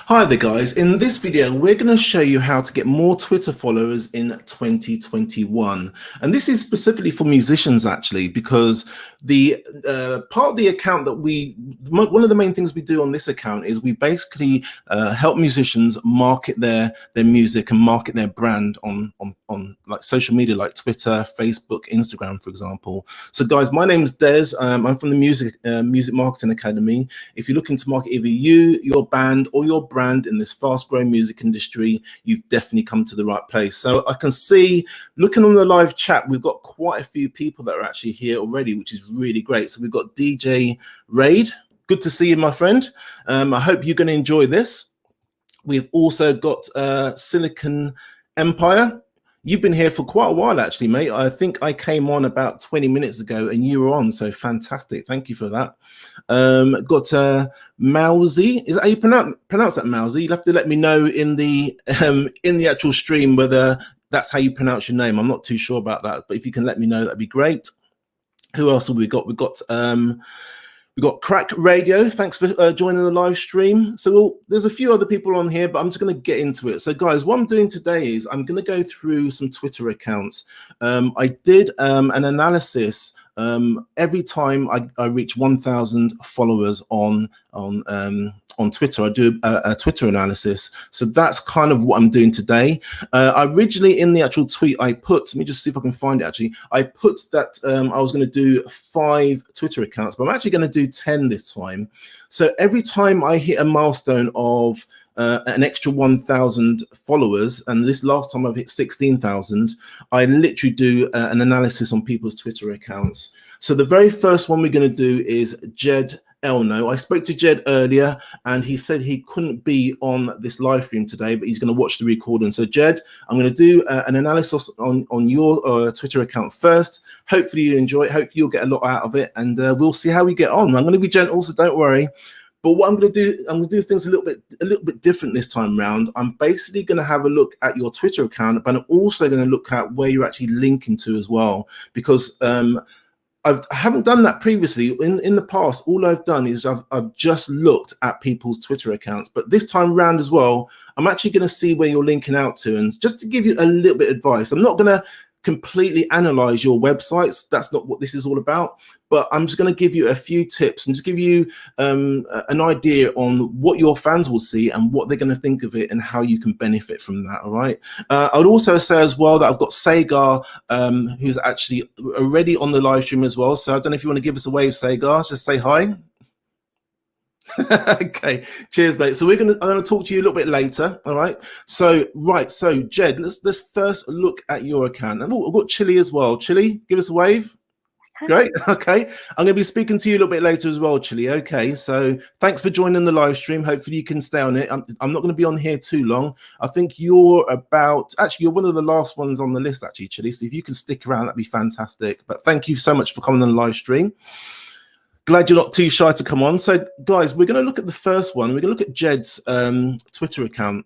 Hi there guys, in this video we're going to show you how to get more Twitter followers in 2021, and this is specifically for musicians actually, because the part of the account that one of the main things we do on this account is we basically help musicians market their music and market their brand on like social media like Twitter, Facebook, Instagram, for example. So guys, my name is Des. I'm from the Music Marketing Academy. If you're looking to market either you, your band, or your brand in this fast-growing music industry, you've definitely come to the right place. So I can see, looking on the live chat, we've got quite a few people that are actually here already, which is really great. So we've got DJ Rane. Good to see you, my friend. I hope you're going to enjoy this. We've also got Silicon Empire. You've been here for quite a while, actually, mate. I think I came on about 20 minutes ago and you were on, so fantastic. Thank you for that. Got Moweezy. Is that how you pronounce that, Moweezy? You'll have to let me know in the actual stream whether that's how you pronounce your name. I'm not too sure about that, but if you can let me know, that'd be great. Who else have we got? We've got Crack Radio. Thanks for joining the live stream. So there's a few other people on here, but I'm just going to get into it. So guys, what I'm doing today is I'm going to go through some Twitter accounts. I did an analysis every time I reach 1,000 followers on Twitter. I do a Twitter analysis. So that's kind of what I'm doing today. Originally in the actual tweet I put, let me just see if I can find it actually. I put that I was going to do 5 Twitter accounts, but I'm actually going to do 10 this time. So every time I hit a milestone of an extra 1,000 followers, and this last time I've hit 16,000, I literally do an analysis on people's Twitter accounts. So the very first one we're going to do is Jed Elno. I spoke to Jed earlier and he said he couldn't be on this live stream today, but he's going to watch the recording. So Jed, I'm going to do an analysis on your Twitter account first. Hopefully you enjoy it. Hopefully you'll get a lot out of it, and we'll see how we get on. I'm going to be gentle, so don't worry. But what I'm going to do, I'm going to do things a little bit different this time round. I'm basically going to have a look at your Twitter account, but I'm also going to look at where you're actually linking to as well, because I haven't done that previously. In the past, all I've done is I've just looked at people's Twitter accounts. But this time around as well, I'm actually going to see where you're linking out to. And just to give you a little bit of advice, I'm not going to completely analyze your websites. That's not what this is all about. But I'm just going to give you a few tips and just give you an idea on what your fans will see and what they're going to think of it and how you can benefit from that. All right. I would also say as well that I've got Sagar, who's actually already on the live stream as well. So I don't know if you want to give us a wave, Sagar. Just say hi. Okay, cheers, mate. So I'm gonna talk to you a little bit later. All right. So Jed, let's first look at your account. And I've got Chili as well. Chili, give us a wave. Great. Okay, I'm going to be speaking to you a little bit later as well, Chili. Okay, so thanks for joining the live stream. Hopefully you can stay on it. I'm not going to be on here too long. I think you're one of the last ones on the list, actually, Chili. So if you can stick around, that'd be fantastic. But thank you so much for coming on the live stream. Glad you're not too shy to come on. So guys, we're going to look at the first one. We're going to look at Jed's Twitter account.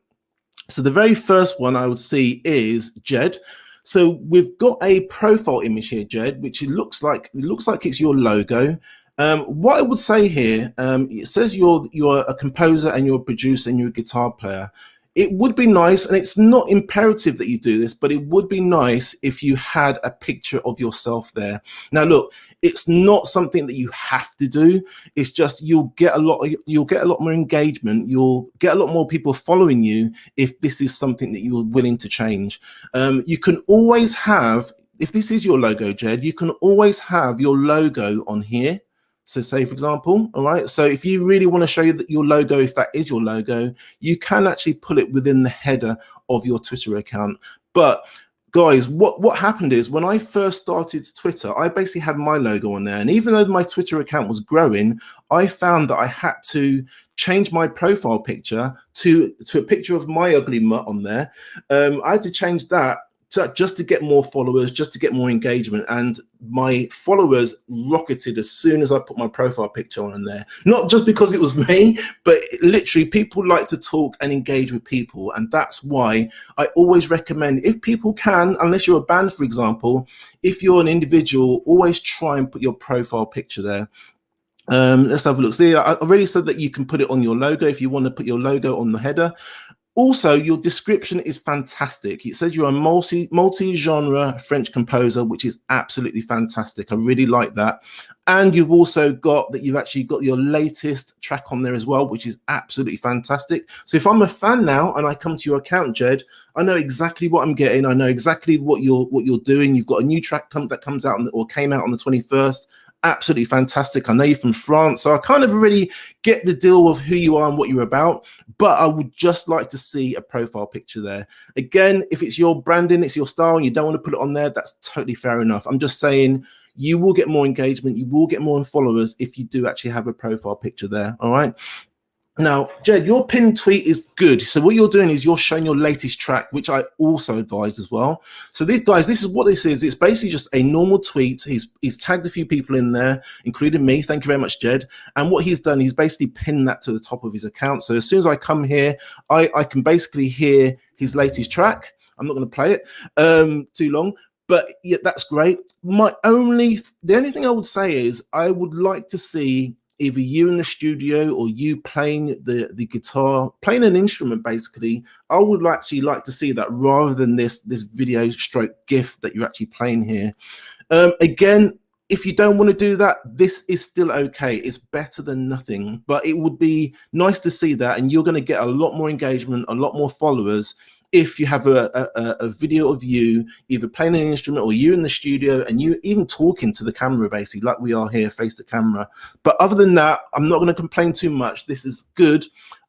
So the very first one I would see is Jed. So we've got a profile image here, Jed, which looks like it's your logo. What I would say here, it says you're a composer and you're a producer and you're a guitar player. It would be nice, and it's not imperative that you do this, but it would be nice if you had a picture of yourself there. Now, look, it's not something that you have to do. It's just you'll get a lot more engagement. You'll get a lot more people following you if this is something that you're willing to change. You can always have, if this is your logo, Jed, you can always have your logo on here. So say, for example, all right, so if you really want to show you that your logo, if that is your logo, you can actually put it within the header of your Twitter account. But guys, what happened is when I first started Twitter, I basically had my logo on there. And even though my Twitter account was growing, I found that I had to change my profile picture to a picture of my ugly mutt on there. I had to change that just to get more followers, just to get more engagement. And my followers rocketed as soon as I put my profile picture on there. Not just because it was me, but literally people like to talk and engage with people. And that's why I always recommend, if people can, unless you're a band, for example, if you're an individual, always try and put your profile picture there. Let's have a look. See, I already said that you can put it on your logo if you want to put your logo on the header. Also, your description is fantastic. It says you're a multi-genre French composer, which is absolutely fantastic. I really like that. And you've also got that you've actually got your latest track on there as well, which is absolutely fantastic. So if I'm a fan now and I come to your account, Jed, I know exactly what I'm getting. I know exactly what you're doing. You've got a new track that comes out or came out on the 21st. Absolutely fantastic. I know you're from France, so I kind of already get the deal of who you are and what you're about, but I would just like to see a profile picture there. Again, if it's your branding, it's your style, and you don't want to put it on there, that's totally fair enough. I'm just saying you will get more engagement, you will get more followers if you do actually have a profile picture there, all right? Now, Jed, your pinned tweet is good. So what you're doing is you're showing your latest track, which I also advise as well. So these guys, this is what this is. It's basically just a normal tweet. He's tagged a few people in there, including me. Thank you very much, Jed. And what he's done, he's basically pinned that to the top of his account. So as soon as I come here, I can basically hear his latest track. I'm not going to play it too long, but yeah, that's great. The only thing I would say is I would like to see either you in the studio or you playing the guitar, playing an instrument. Basically, I would actually like to see that rather than this video stroke GIF that you're actually playing here. Again, if you don't want to do that, this is still okay. It's better than nothing, but it would be nice to see that, and you're going to get a lot more engagement, a lot more followers if you have a video of you either playing an instrument or you in the studio and you even talking to the camera, basically like we are here, face to camera. But other than that, I'm not going to complain too much. This is good.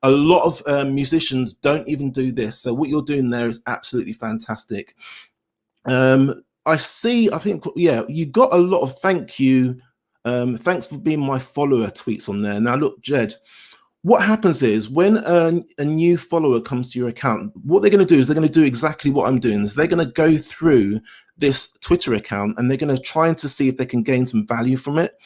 A lot of musicians don't even do this, so what you're doing there is absolutely fantastic. I think, yeah, you got a lot of thanks for being my follower tweets on there. Now look, Jed, what happens is when a new follower comes to your account, what they're going to do is they're going to do exactly what I'm doing. Is they're going to go through this Twitter account and they're going to try to see if they can gain some value from it.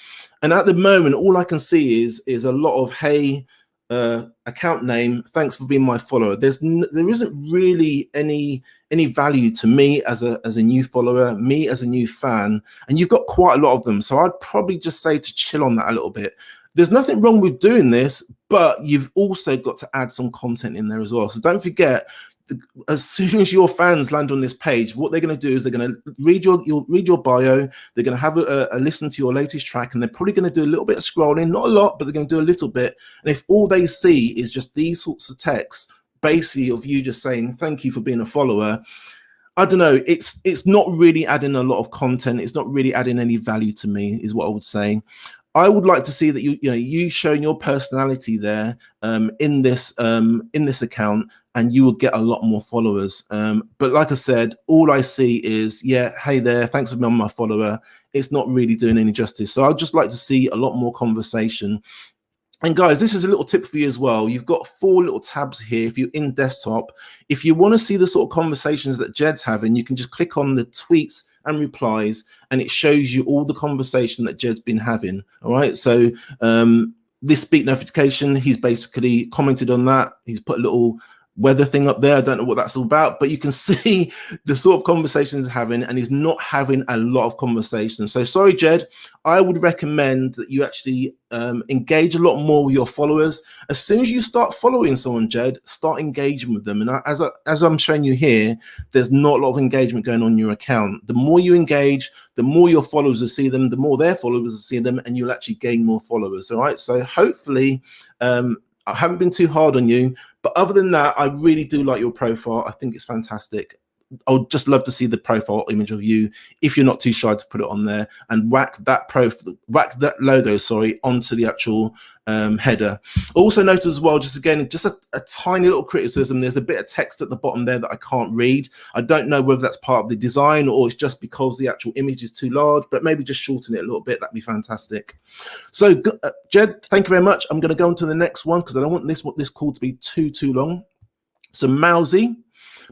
And at the moment, all I can see is a lot of, hey, account name, thanks for being my follower. There isn't really any value to me as a new follower, me as a new fan, and you've got quite a lot of them. So I'd probably just say to chill on that a little bit. There's nothing wrong with doing this, but you've also got to add some content in there as well. So don't forget, as soon as your fans land on this page, what they're going to do is they're going to read your bio. They're going to have a listen to your latest track, and they're probably going to do a little bit of scrolling, not a lot, but they're going to do a little bit. And if all they see is just these sorts of texts, basically of you just saying thank you for being a follower, I don't know, it's not really adding a lot of content. It's not really adding any value to me, is what I would say. I would like to see that you showing your personality there in this account, and you will get a lot more followers. But like I said, all I see is, yeah, hey there, thanks for being my follower. It's not really doing any justice. So I'd just like to see a lot more conversation. And guys, this is a little tip for you as well. You've got 4 little tabs here. If you're in desktop, if you want to see the sort of conversations that Jed's having, you can just click on the tweets and replies, and it shows you all the conversation that Jed's been having. All right. So this speak notification, he's basically commented on that. He's put a little weather thing up there. I don't know what that's all about, but you can see the sort of conversations he's having, and he's not having a lot of conversations. So sorry, Jed, I would recommend that you actually engage a lot more with your followers. As soon as you start following someone, Jed, start engaging with them. And as I'm showing you here, there's not a lot of engagement going on in your account. The more you engage, the more your followers will see them, the more their followers will see them, and you'll actually gain more followers. All right. So hopefully, I haven't been too hard on you, but other than that, I really do like your profile. I think it's fantastic. I would just love to see the profile image of you, if you're not too shy to put it on there, and whack that logo, sorry, onto the actual header. Also note as well, just a tiny little criticism. There's a bit of text at the bottom there that I can't read. I don't know whether that's part of the design or it's just because the actual image is too large, but maybe just shorten it a little bit. That'd be fantastic. So Jed, thank you very much. I'm going to go on to the next one because I don't want this call to be too long. So Moweezy,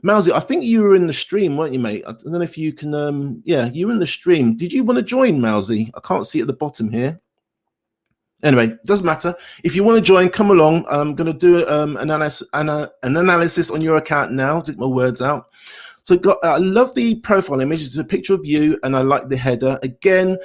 I think you were in the stream, weren't you, mate? I don't know if you can, yeah, you were in the stream. Did you want to join, Moweezy? I can't see at the bottom here. Anyway, doesn't matter. If you want to join, come along. I'm going to do an analysis on your account now. Take my words out. So I love the profile image. It's a picture of you, and I like the header. Again,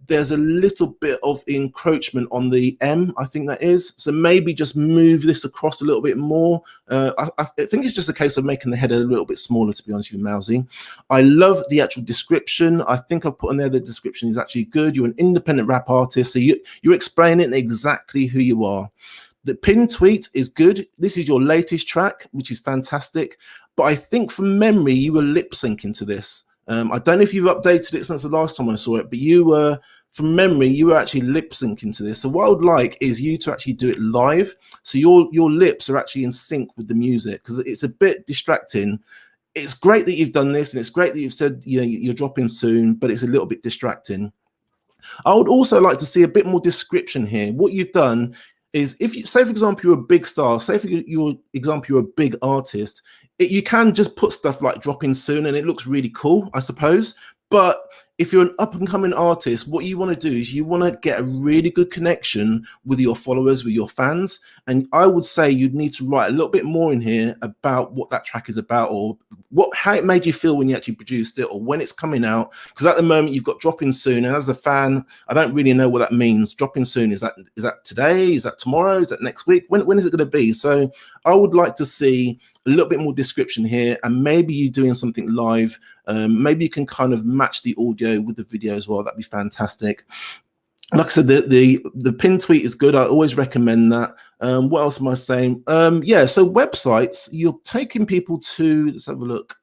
there's a little bit of encroachment on the M, I think that is. So maybe just move this across a little bit more. I think it's just a case of making the header a little bit smaller, to be honest with you, Moweezy. I love the actual description. I think I've put in there the description is actually good. You're an independent rap artist, so you're explaining exactly who you are. The pinned tweet is good. This is your latest track, which is fantastic. But I think from memory, you were lip syncing to this. I don't know if you've updated it since the last time I saw it, but you were, from memory, you were actually lip syncing to this. So what I would like is you to actually do it live. So your lips are actually in sync with the music, because it's a bit distracting. It's great that you've done this, and it's great that you've said, you know, you're dropping soon, but it's a little bit distracting. I would also like to see a bit more description here. What you've done is, if you say, for example, you're a big star, say for your example, you're a big artist, you can just put stuff like dropping soon and it looks really cool, I suppose. But if you're an up and coming artist, what you want to do is you want to get a really good connection with your followers, with your fans. And I would say you'd need to write a little bit more in here about what that track is about, or how it made you feel when you actually produced it, or when it's coming out. Because at the moment you've got dropping soon, and as a fan, I don't really know what that means. Dropping soon, is that today? Is that tomorrow? Is that next week? When is it going to be? So I would like to see a little bit more description here, and maybe you doing something live. Maybe you can kind of match the audio with the video as well. That'd be fantastic. Like I said, the pin tweet is good. I always recommend that. What else am I saying? Yeah, so websites, you're taking people to, let's have a look.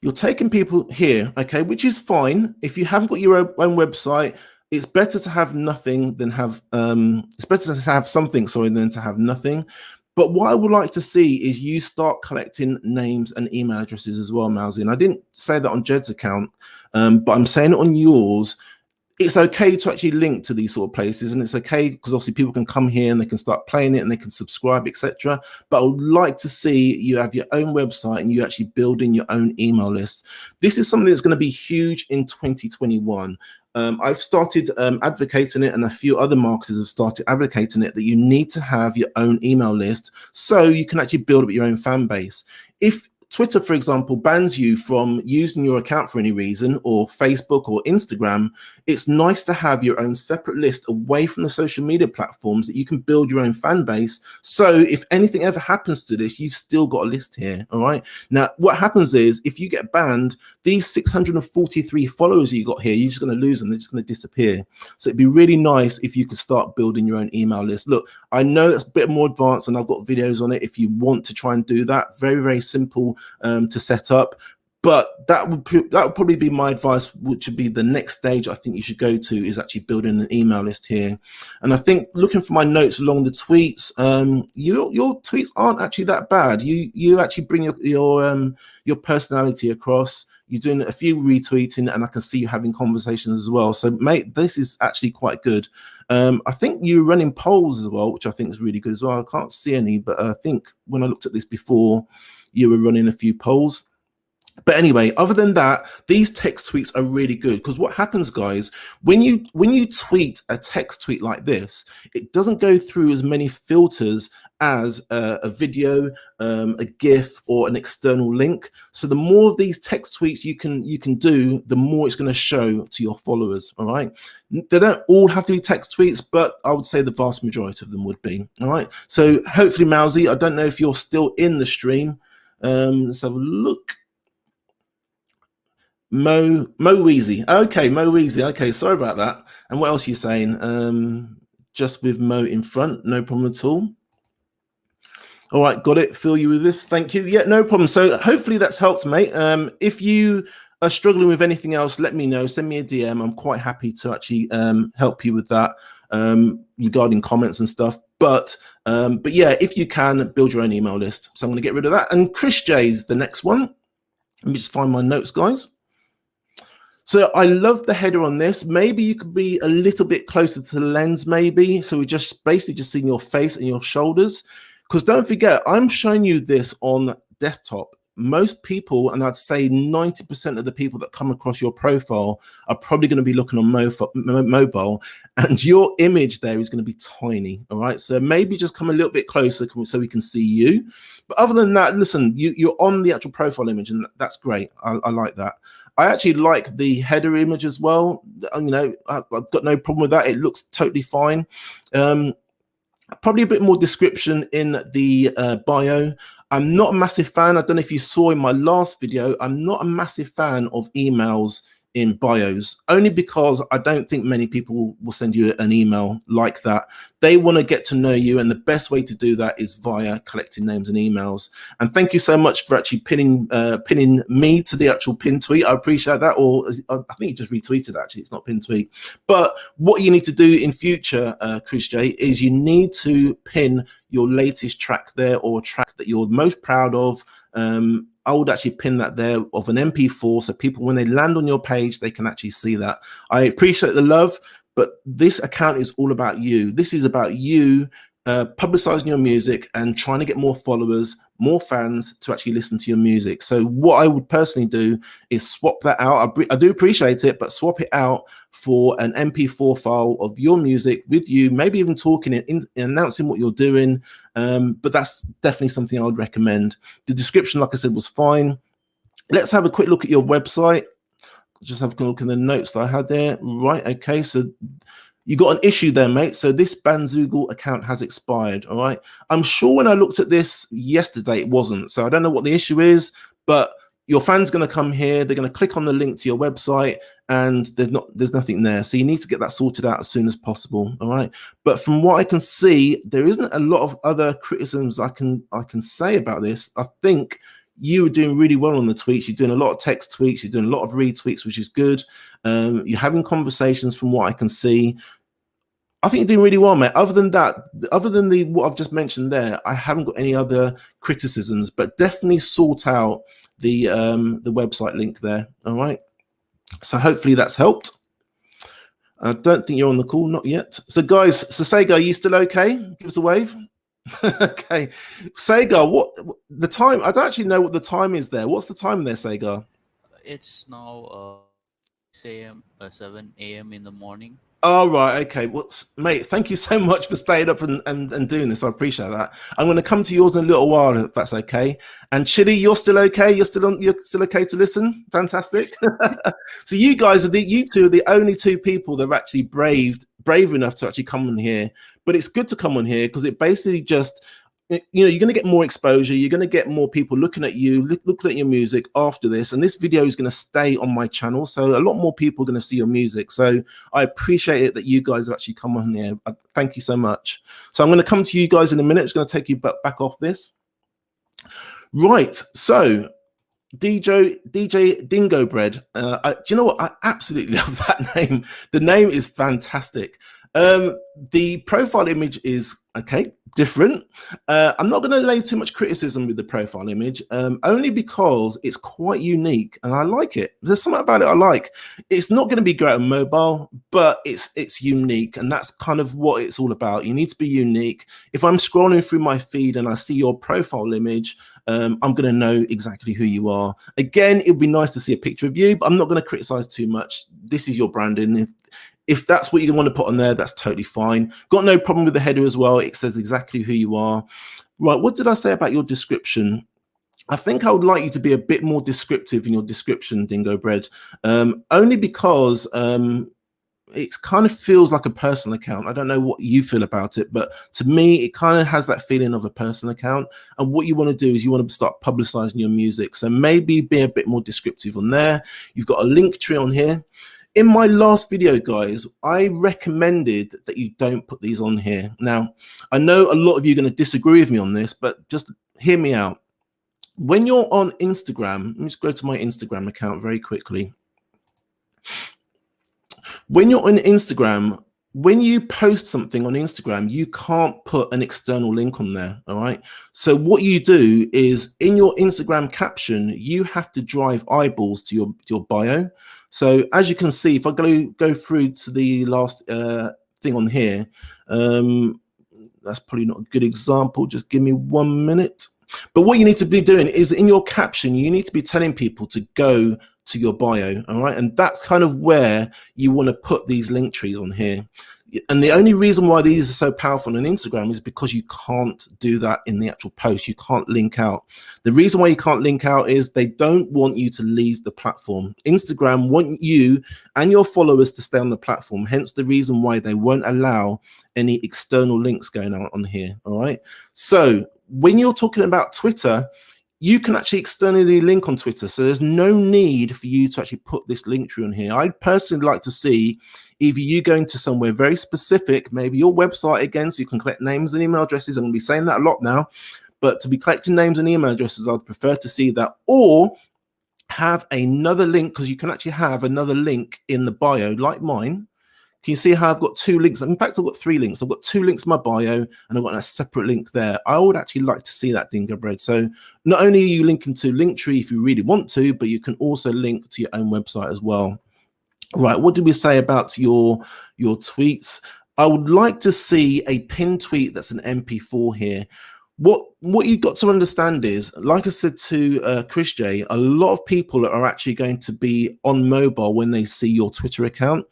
You're taking people here, okay, which is fine. If you haven't got your own website, it's better to have nothing than have, it's better to have something, sorry, than to have nothing. But what I would like to see is you start collecting names and email addresses as well, Moweezy. And I didn't say that on Jed's account, but I'm saying it on yours. It's okay to actually link to these sort of places, and it's okay because obviously people can come here and they can start playing it and they can subscribe, etc. But I would like to see you have your own website and you actually building your own email list. This is something that's going to be huge in 2021. I've started advocating it, and a few other marketers have started advocating it, that you need to have your own email list so you can actually build up your own fan base. If Twitter, for example, bans you from using your account for any reason, or Facebook or Instagram, it's nice to have your own separate list away from the social media platforms that you can build your own fan base. So if anything ever happens to this, you've still got a list here. All right. Now, what happens is if you get banned, these 643 followers you got here, you're just going to lose them. They're just going to disappear. So it'd be really nice if you could start building your own email list. Look, I know that's a bit more advanced, and I've got videos on it if you want to try and do that. Very, very simple to set up. But that would probably be my advice, which would be the next stage I think you should go to, is actually building an email list here. And I think looking for my notes along the tweets, your tweets aren't actually that bad. You actually bring your personality across. You're doing a few retweeting, and I can see you having conversations as well. So, mate, this is actually quite good. I think you're running polls as well, which I think is really good as well. I can't see any, but I think when I looked at this before, you were running a few polls. But anyway, other than that, these text tweets are really good, because what happens, guys, when you tweet a text tweet like this, it doesn't go through as many filters as a video, a GIF, or an external link. So the more of these text tweets you can do, the more it's going to show to your followers. All right, they don't all have to be text tweets, but I would say the vast majority of them would be. All right, so hopefully, Moweezy, I don't know if you're still in the stream. Let's have a look. Moweezy. Okay, Moweezy. Okay, sorry about that. And what else are you saying? Just with Mo in front, no problem at all. All right, got it. Fill you with this. Thank you. Yeah, no problem. So hopefully that's helped, mate. If you are struggling with anything else, let me know. Send me a DM. I'm quite happy to actually help you with that regarding comments and stuff. But yeah, if you can, build your own email list. So I'm going to get rid of that. And krisizjay's the next one. Let me just find my notes, guys. So I love the header on this. Maybe you could be a little bit closer to the lens, maybe. So we're just basically just seeing your face and your shoulders. Because don't forget, I'm showing you this on desktop. most people, and I'd say 90% of the people that come across your profile are probably going to be looking on mobile, and your image there is going to be tiny. All right, so maybe just come a little bit closer so we can see you. But other than that, listen, you're on the actual profile image, and that's great. I like that. I actually like the header image as well. You know, I've got no problem with that. It looks totally fine. Probably a bit more description in the bio. I'm not a massive fan. I don't know if you saw in my last video, I'm not a massive fan of emails in bios, only because I don't think many people will send you an email like that. They want to get to know you, and the best way to do that is via collecting names and emails. And thank you so much for actually pinning me to the actual pin tweet. I appreciate that. Or I think you just retweeted, actually. It's not pin tweet. But what you need to do in future, krisizjay, is you need to pin your latest track there, or a track that you're most proud of. I would actually pin that there of an MP4, so people, when they land on your page, they can actually see that. I appreciate the love, but this account is all about you. This is about you publicizing your music and trying to get more followers, more fans to actually listen to your music. So what I would personally do is swap that out. I do appreciate it, but swap it out for an MP4 file of your music with you, maybe even talking and announcing what you're doing. But that's definitely something I would recommend. The description, like I said, was fine. Let's have a quick look at your website. Just have a look at the notes that I had there. Right, okay, so you got an issue there, mate. So this Bandzoogle account has expired, all right? I'm sure when I looked at this yesterday, it wasn't. So I don't know what the issue is, but your fan's going to come here. They're going to click on the link to your website, and there's nothing there. So you need to get that sorted out as soon as possible, all right? But from what I can see, there isn't a lot of other criticisms I can say about this. I think you are doing really well on the tweets. You're doing a lot of text tweets. You're doing a lot of retweets, which is good. You're having conversations from what I can see. I think you're doing really well, mate. Other than that, other than what I've just mentioned there, I haven't got any other criticisms, but definitely sort out the website link there, all right? So hopefully that's helped. I don't think you're on the call, not yet. So guys, so Sagar, are you still okay? Give us a wave. Okay, Sagar, what the time? I don't actually know what the time is there. What's the time there, Sagar? It's now 7 a.m. in the morning. Oh, right. Okay. Well, mate, thank you so much for staying up and doing this. I appreciate that. I'm going to come to yours in a little while, if that's okay. And Chili, you're still okay? You're still okay to listen? Fantastic. So you guys you two are the only two people that are actually brave enough to actually come on here. But it's good to come on here because it basically just, you know, you're going to get more exposure. You're going to get more people looking at you, looking at your music after this. And this video is going to stay on my channel. So a lot more people are going to see your music. So I appreciate it that you guys have actually come on here. Thank you so much. So I'm going to come to you guys in a minute. I'm just going to take you back off this. Right. So DJ Dingobread. Do you know what? I absolutely love that name. The name is fantastic. The profile image is okay, different. I'm not going to lay too much criticism with the profile image, only because it's quite unique and I like it. There's something about it I like. It's not going to be great on mobile, but it's unique, and that's kind of what it's all about. You need to be unique. If I'm scrolling through my feed and I see your profile image, I'm going to know exactly who you are. Again, it would be nice to see a picture of you, but I'm not going to criticize too much. This is your branding. If that's what you want to put on there, that's totally fine. Got no problem with the header as well. It says exactly who you are. Right, what did I say about your description? I think I would like you to be a bit more descriptive in your description, Dingobread, only because it kind of feels like a personal account. I don't know what you feel about it, but to me, it kind of has that feeling of a personal account. And what you want to do is you want to start publicizing your music. So maybe be a bit more descriptive on there. You've got a link tree on here. In my last video, guys, I recommended that you don't put these on here. Now, I know a lot of you are going to disagree with me on this, but just hear me out. When you're on Instagram, let me just go to my Instagram account very quickly. When you're on Instagram, when you post something on Instagram, you can't put an external link on there, all right? So what you do is in your Instagram caption, you have to drive eyeballs to your bio. So as you can see, if I go through to the last thing on here, that's probably not a good example. Just give me 1 minute. But what you need to be doing is in your caption, you need to be telling people to go to your bio, all right? And that's kind of where you want to put these link trees on here. And the only reason why these are so powerful on Instagram is because you can't do that in the actual post. You can't link out. The reason why you can't link out is they don't want you to leave the platform. Instagram want you and your followers to stay on the platform, hence the reason why they won't allow any external links going out on here, all right? So when you're talking about Twitter, you can actually externally link on Twitter. So there's no need for you to actually put this link tree on here. I'd personally like to see either you going to somewhere very specific, maybe your website again, so you can collect names and email addresses. I'm going to be saying that a lot now, but to be collecting names and email addresses, I'd prefer to see that, or have another link, because you can actually have another link in the bio like mine. Can you see how I've got 2 links? In fact, I've got 3 links. I've got 2 links in my bio, and I've got a separate link there. I would actually like to see that, Dingobread. So not only are you linking to Linktree if you really want to, but you can also link to your own website as well. Right, what did we say about your tweets? I would like to see a pinned tweet that's an MP4 here. What you've got to understand is, like I said to krisizjay, a lot of people are actually going to be on mobile when they see your Twitter account.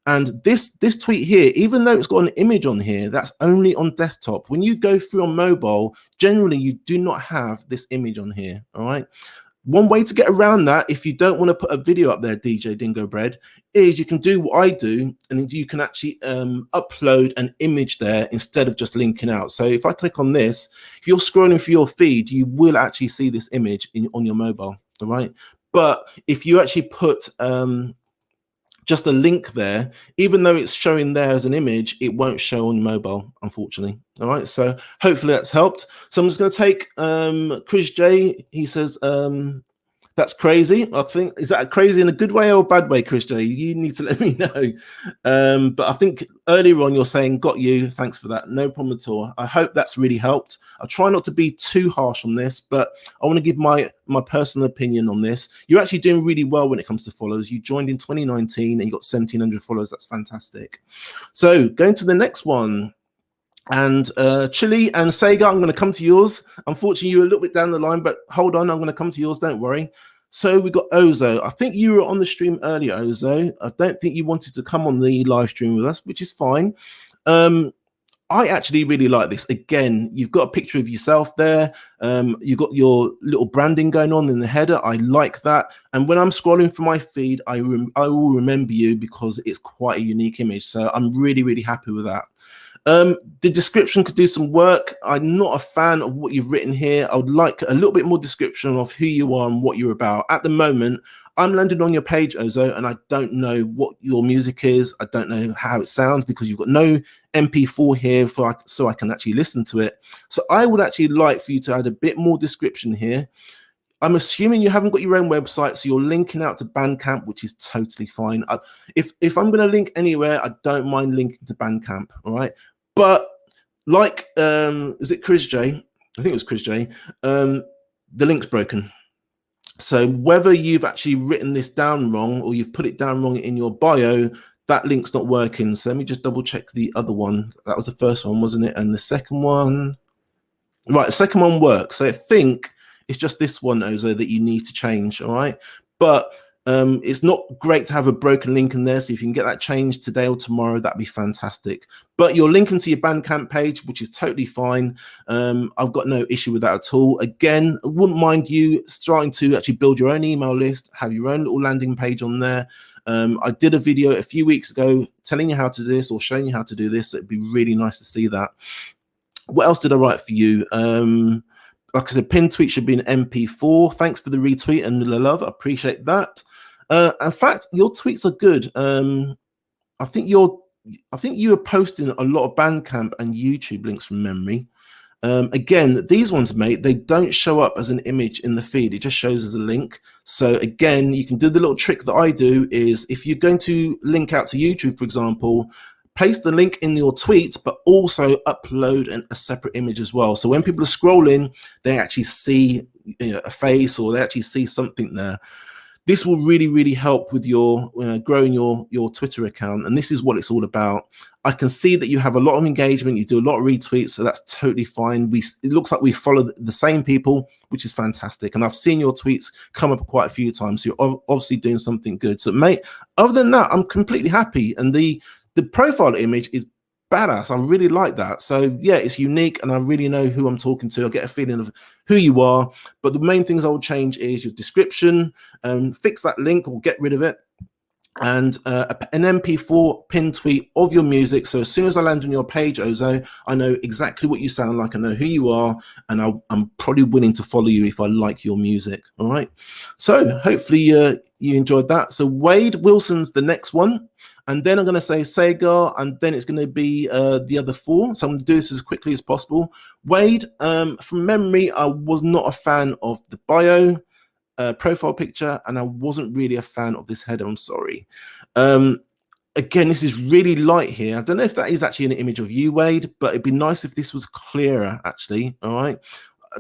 And this tweet here, even though it's got an image on here, that's only on desktop. When you go through on mobile, generally you do not have this image on here, all right? One way to get around that, if you don't want to put a video up there, DJ Dingobread, is you can do what I do, and you can actually upload an image there instead of just linking out. So if I click on this, if you're scrolling through your feed, you will actually see this image on your mobile, all right? But if you actually put just a link there, even though it's showing there as an image, it won't show on mobile, unfortunately. All right, so hopefully that's helped. So I'm just going to take krisizjay. He says that's crazy. I think, is that crazy in a good way or a bad way, krisizjay? You need to let me know. But I think earlier on you're saying got you. Thanks for that. No problem at all. I hope that's really helped. I'll try not to be too harsh on this, but I want to give my personal opinion on this. You're actually doing really well when it comes to followers. You joined in 2019 and you got 1,700 followers. That's fantastic. So going to the next one. And Chile and Sagar, I'm going to come to yours. Unfortunately, you're a little bit down the line, but hold on, I'm going to come to yours. Don't worry. So we got Ozo. I think you were on the stream earlier, Ozo. I don't think you wanted to come on the live stream with us, which is fine. I actually really like this. Again, you've got a picture of yourself there. You've got your little branding going on in the header. I like that. And when I'm scrolling through my feed, I will remember you because it's quite a unique image. So I'm really, really happy with that. The description could do some work. I'm not a fan of what you've written here. I would like a little bit more description of who you are and what you're about. At the moment, I'm landed on your page, Ozo, and I don't know what your music is. I don't know how it sounds because you've got no MP4 here so I can actually listen to it. So I would actually like for you to add a bit more description here. I'm assuming you haven't got your own website, so you're linking out to Bandcamp, which is totally fine. If I'm going to link anywhere, I don't mind linking to Bandcamp, all right? But like, is it krisizjay? I think it was krisizjay. The link's broken. So whether you've actually written this down wrong or you've put it down wrong in your bio, that link's not working. So let me just double check the other one. That was the first one, wasn't it? And the second one, right, the second one works. So I think it's just this one, Ozo, that you need to change, all right? But it's not great to have a broken link in there, so if you can get that changed today or tomorrow, that'd be fantastic. But you're linking to your Bandcamp page, which is totally fine. I've got no issue with that at all. Again, I wouldn't mind you starting to actually build your own email list, have your own little landing page on there. I did a video a few weeks ago telling you how to do this or showing you how to do this. It'd be really nice to see that. What else did I write for you? Like I said, pinned tweet should be an MP4. Thanks for the retweet and the love. I appreciate that. In fact, your tweets are good. I think you are posting a lot of Bandcamp and YouTube links from memory. Again, these ones, mate, they don't show up as an image in the feed. It just shows as a link. So again, you can do the little trick that I do is if you're going to link out to YouTube, for example, paste the link in your tweets, but also upload a separate image as well. So when people are scrolling, they actually see a face or they actually see something there. This will really help with your growing your Twitter account, and this is what it's all about. I can see that you have a lot of engagement, you do a lot of retweets, so that's totally fine. It looks like we follow the same people, which is fantastic, and I've seen your tweets come up quite a few times, so you're obviously doing something good. So mate, other than that, I'm completely happy, and the profile image is badass. I really like that. So yeah, it's unique, and I really know who I'm talking to. I get a feeling of who you are. But the main things I would change is your description, fix that link or get rid of it, and an MP4 pin tweet of your music. So as soon as I land on your page, Ozo, I know exactly what you sound like. I know who you are, and I'm probably willing to follow you if I like your music. All right. So hopefully you enjoyed that. So Wade Wilson's the next one. And then I'm going to say Sagar, and then it's going to be the other four. So I'm going to do this as quickly as possible. Wade, from memory, I was not a fan of the bio profile picture, and I wasn't really a fan of this header. I'm sorry. Again, this is really light here. I don't know if that is actually an image of you, Wade, but it'd be nice if this was clearer, actually. All right.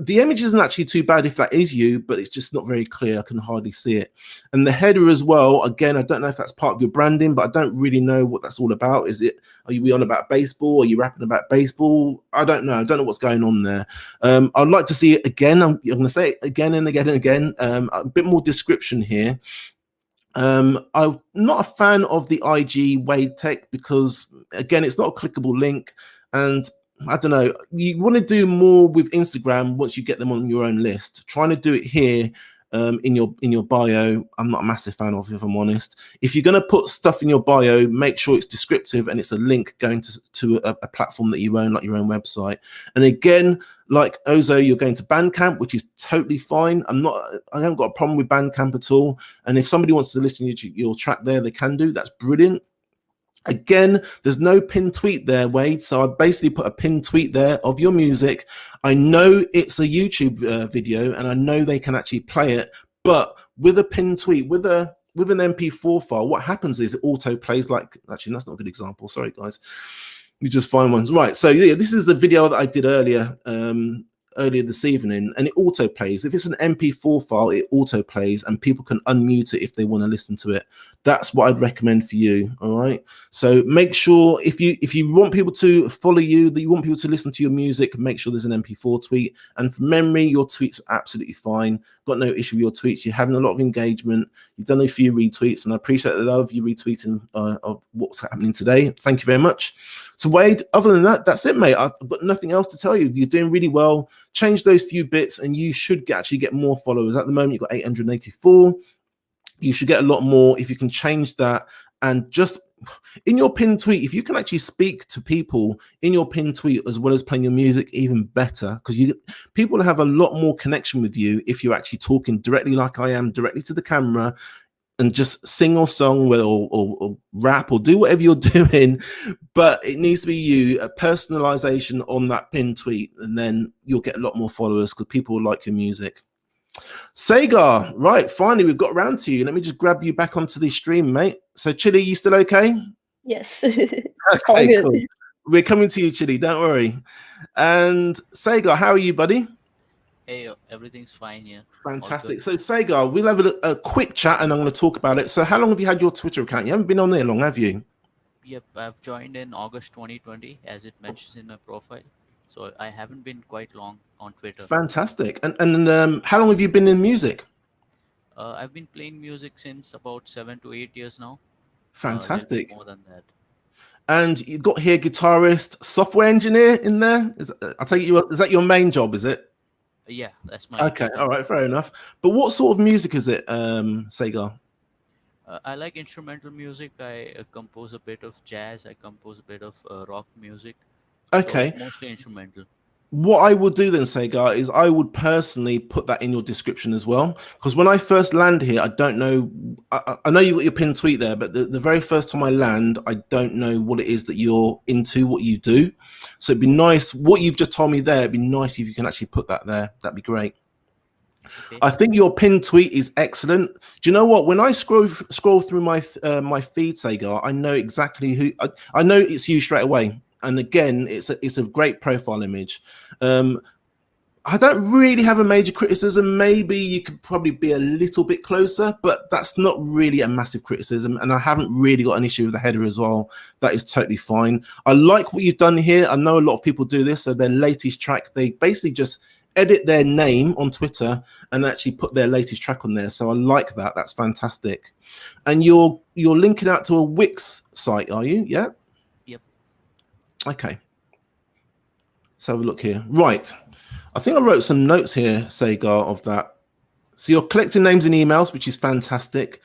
The image isn't actually too bad if that is you, but it's just not very clear. I can hardly see it. And the header as well, again, I don't know if that's part of your branding, but I don't really know what that's all about. Are you on about baseball? Are you rapping about baseball? I don't know. I don't know what's going on there. I'd like to see it again. I'm going to say it again and again and again. A bit more description here. I'm not a fan of the IG Wade Tech because, again, it's not a clickable link, and I don't know, you want to do more with Instagram once you get them on your own list. Trying to do it here in your bio, I'm not a massive fan of, if I'm honest. If you're going to put stuff in your bio, make sure it's descriptive and it's a link going to a platform that you own, like your own website. And again, like Ozo, you're going to Bandcamp, which is totally fine. I haven't got a problem with Bandcamp at all. And if somebody wants to listen to your track there, they can do. That's brilliant. Again, there's no pinned tweet there, Wade. So I basically put a pinned tweet there of your music. I know it's a YouTube video, and I know they can actually play it. But with a pinned tweet, with an MP4 file, what happens is it auto plays like. Actually, that's not a good example. Sorry, guys. You just find ones, right? So yeah, this is the video that I did earlier this evening, and it auto plays. If it's an MP4 file, it auto plays, and people can unmute it if they want to listen to it. That's what I'd recommend for you. All right. So make sure if you want people to follow you, that you want people to listen to your music, make sure there's an MP4 tweet. And from memory, your tweets are absolutely fine. Got no issue with your tweets. You're having a lot of engagement. You've done a few retweets, and I appreciate the love you retweeting of what's happening today. Thank you very much. So Wade, other than that, that's it, mate. I've got nothing else to tell you. You're doing really well. Change those few bits, and you should actually get more followers. At the moment, you've got 884. You should get a lot more if you can change that. And just in your pinned tweet, if you can actually speak to people in your pinned tweet as well as playing your music, even better, because people have a lot more connection with you if you're actually talking directly, like I am, directly to the camera, and just sing or song or rap or do whatever you're doing, but it needs to be you, a personalization on that pinned tweet, and then you'll get a lot more followers because people will like your music. Sagar, right, finally we've got around to you. Let me just grab you back onto the stream, mate. So Chili, you still okay? Yes. Okay, cool. We're coming to you, Chili, don't worry. And Sagar, how are you, buddy? Hey, everything's fine here. Fantastic. So Sagar, we'll have a quick chat and I'm going to talk about it. So how long have you had your Twitter account? You haven't been on there long, have you? Yep, I've joined in August 2020, as it mentions in my profile. So I haven't been quite long on Twitter. Fantastic. And how long have you been in music? I've been playing music since about 7 to 8 years now. Fantastic. More than that. And you've got here guitarist, software engineer in there. I take it is that your main job? Is it? Yeah, that's my. Okay, all right, fair enough. But what sort of music is it, Sagar? I like instrumental music. I compose a bit of jazz. I compose a bit of rock music. Okay. So mostly instrumental. What I would do then, Sagar, is I would personally put that in your description as well. Because when I first land here, I don't know. I know you got your pinned tweet there, but the very first time I land, I don't know what it is that you're into, what you do. So it'd be nice. What you've just told me there, it'd be nice if you can actually put that there. That'd be great. Okay. I think your pinned tweet is excellent. Do you know what? When I scroll through my my feed, Sagar, I know exactly who. I know it's you straight away. And again, it's a great profile image. I don't really have a major criticism. Maybe you could probably be a little bit closer, but that's not really a massive criticism. And I haven't really got an issue with the header as well. That is totally fine. I like what you've done here. I know a lot of people do this. So their latest track, they basically just edit their name on Twitter and actually put their latest track on there. So I like that. That's fantastic. And you're linking out to a Wix site, are you? Yeah. Yep. Okay. Let's have a look here. Right. I think I wrote some notes here, Sagar, of that. So you're collecting names and emails, which is fantastic.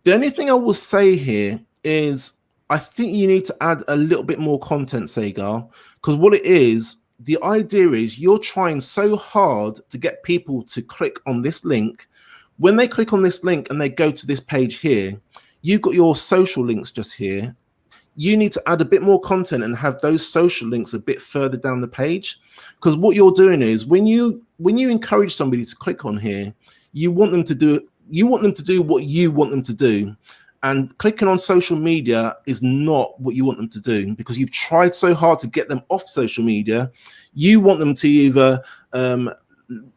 The only thing I will say here is I think you need to add a little bit more content, Sagar, because what it is, the idea is you're trying so hard to get people to click on this link. When they click on this link and they go to this page here, you've got your social links just here. You need to add a bit more content and have those social links a bit further down the page, because what you're doing is when you encourage somebody to click on here, you want them to do what you want them to do, and clicking on social media is not what you want them to do, because you've tried so hard to get them off social media. You want them to either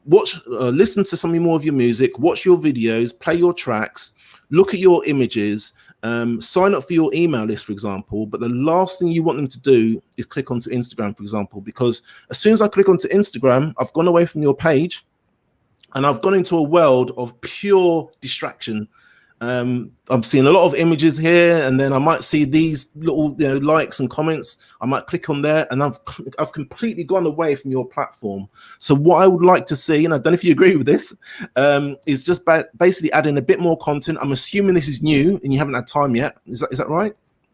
listen to some more of your music, watch your videos, play your tracks, look at your images, sign up for your email list, for example. But the last thing you want them to do is click onto Instagram, for example, because as soon as I click onto Instagram, I've gone away from your page and I've gone into a world of pure distraction. I'm seeing a lot of images here, and then I might see these little likes and comments. I might click on there, and I've completely gone away from your platform. So what I would like to see, and I don't know if you agree with this, is just basically adding a bit more content. I'm assuming this is new and you haven't had time yet. Is that right?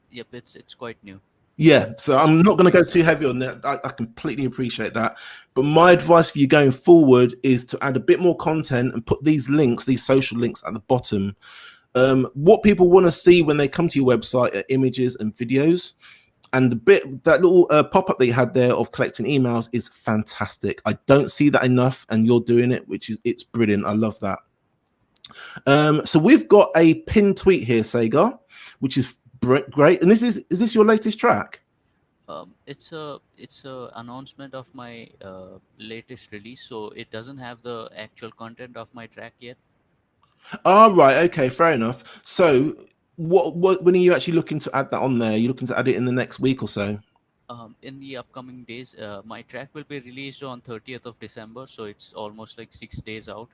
Yep, it's quite new. Yeah, so I'm not going to go too heavy on that. I completely appreciate that. But my advice for you going forward is to add a bit more content and put these links, these social links at the bottom. What people want to see when they come to your website are images and videos. And that little pop-up that you had there of collecting emails is fantastic. I don't see that enough, and you're doing it, it's brilliant. I love that. So we've got a pinned tweet here, Sagar, which is great. And is this your latest track? It's a announcement of my latest release, so it doesn't have the actual content of my track yet. Oh, right. Okay, fair enough. So when are you actually looking to add that on there? Are you looking to add it in the next week or so? In the upcoming days, my track will be released on 30th of December, so it's almost like 6 days out.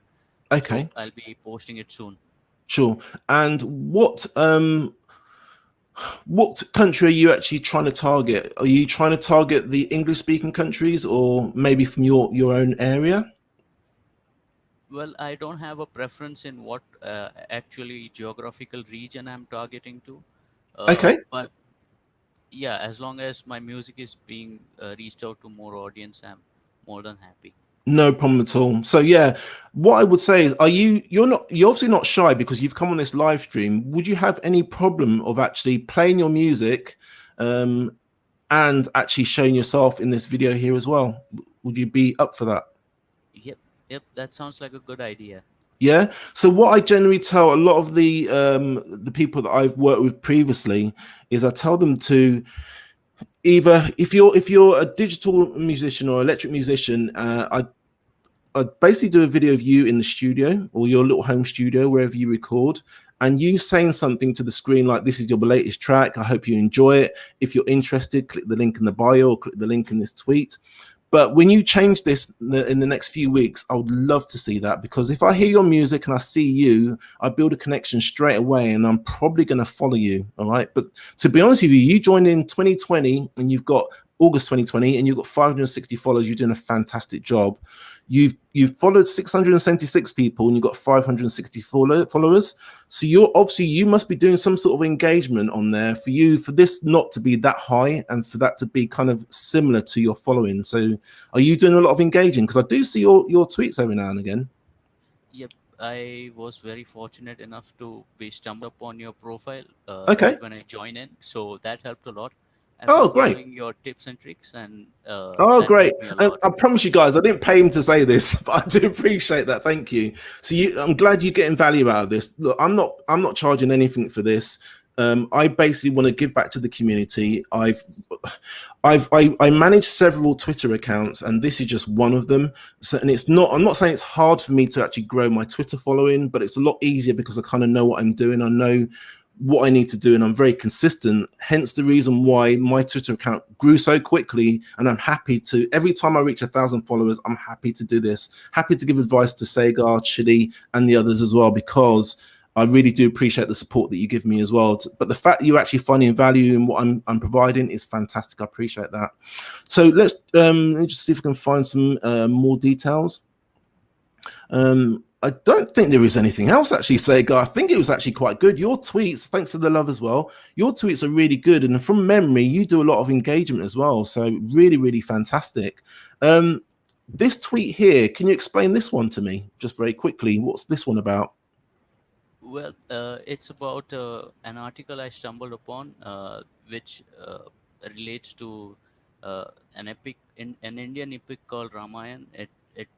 Okay, So I'll be posting it soon. sure. And what country are you actually trying to target? Are you trying to target the English-speaking countries, or maybe from your own area? Well, I don't have a preference in what actually geographical region I'm targeting to. Okay, But yeah, as long as my music is being reached out to more audience, I'm more than happy. no problem at all. So yeah, what I would say is, you're obviously not shy because you've come on this live stream. Would you have any problem of actually playing your music and actually showing yourself in this video here as well? Would you be up for that? Yep, that sounds like a good idea. Yeah. So what I generally tell a lot of the people that I've worked with previously is I tell them to either, if you're a digital musician or electric musician, I'd basically do a video of you in the studio or your little home studio, wherever you record, and you saying something to the screen like, "This is your latest track. I hope you enjoy it. If you're interested, click the link in the bio or click the link in this tweet." But when you change this in the next few weeks, I would love to see that, because if I hear your music and I see you, I build a connection straight away, and I'm probably going to follow you. All right. But to be honest with you, you joined in 2020 and you've got August 2020 and you've got 560 followers. You're doing a fantastic job. You've followed 676 people and you've got 560 followers. So you must be doing some sort of engagement on there for this not to be that high and for that to be kind of similar to your following. So are you doing a lot of engaging? Because I do see your tweets every now and again. Yep, I was very fortunate enough to be stumbled upon your profile Okay. right when I joined in, so that helped a lot. I've been Oh, great. following your tips and tricks, and Oh, that great. helped me a And lot. I promise you guys, I didn't pay him to say this, but I do appreciate that. Thank you. So I'm glad you're getting value out of this. Look, I'm not charging anything for this. I basically want to give back to the community. I manage several Twitter accounts, and this is just one of them. So, and it's not. I'm not saying it's hard for me to actually grow my Twitter following, but it's a lot easier because I kind of know what I'm doing. I know what I need to do, and I'm very consistent. Hence the reason why my Twitter account grew so quickly. And I'm happy to, every time I reach 1,000 followers, I'm happy to do this. Happy to give advice to Sagar, Chili, and the others as well, because I really do appreciate the support that you give me as well. But the fact that you're actually finding value in what I'm providing is fantastic. I appreciate that. So let me just see if I can find some more details. I don't think there is anything else actually, Sagar. I think it was actually quite good. Your tweets, thanks for the love as well. Your tweets are really good. And from memory, you do a lot of engagement as well. So really, really fantastic. This tweet here, can you explain this one to me just very quickly? What's this one about? Well, it's about an article I stumbled upon, which relates to an Indian epic called Ramayana. It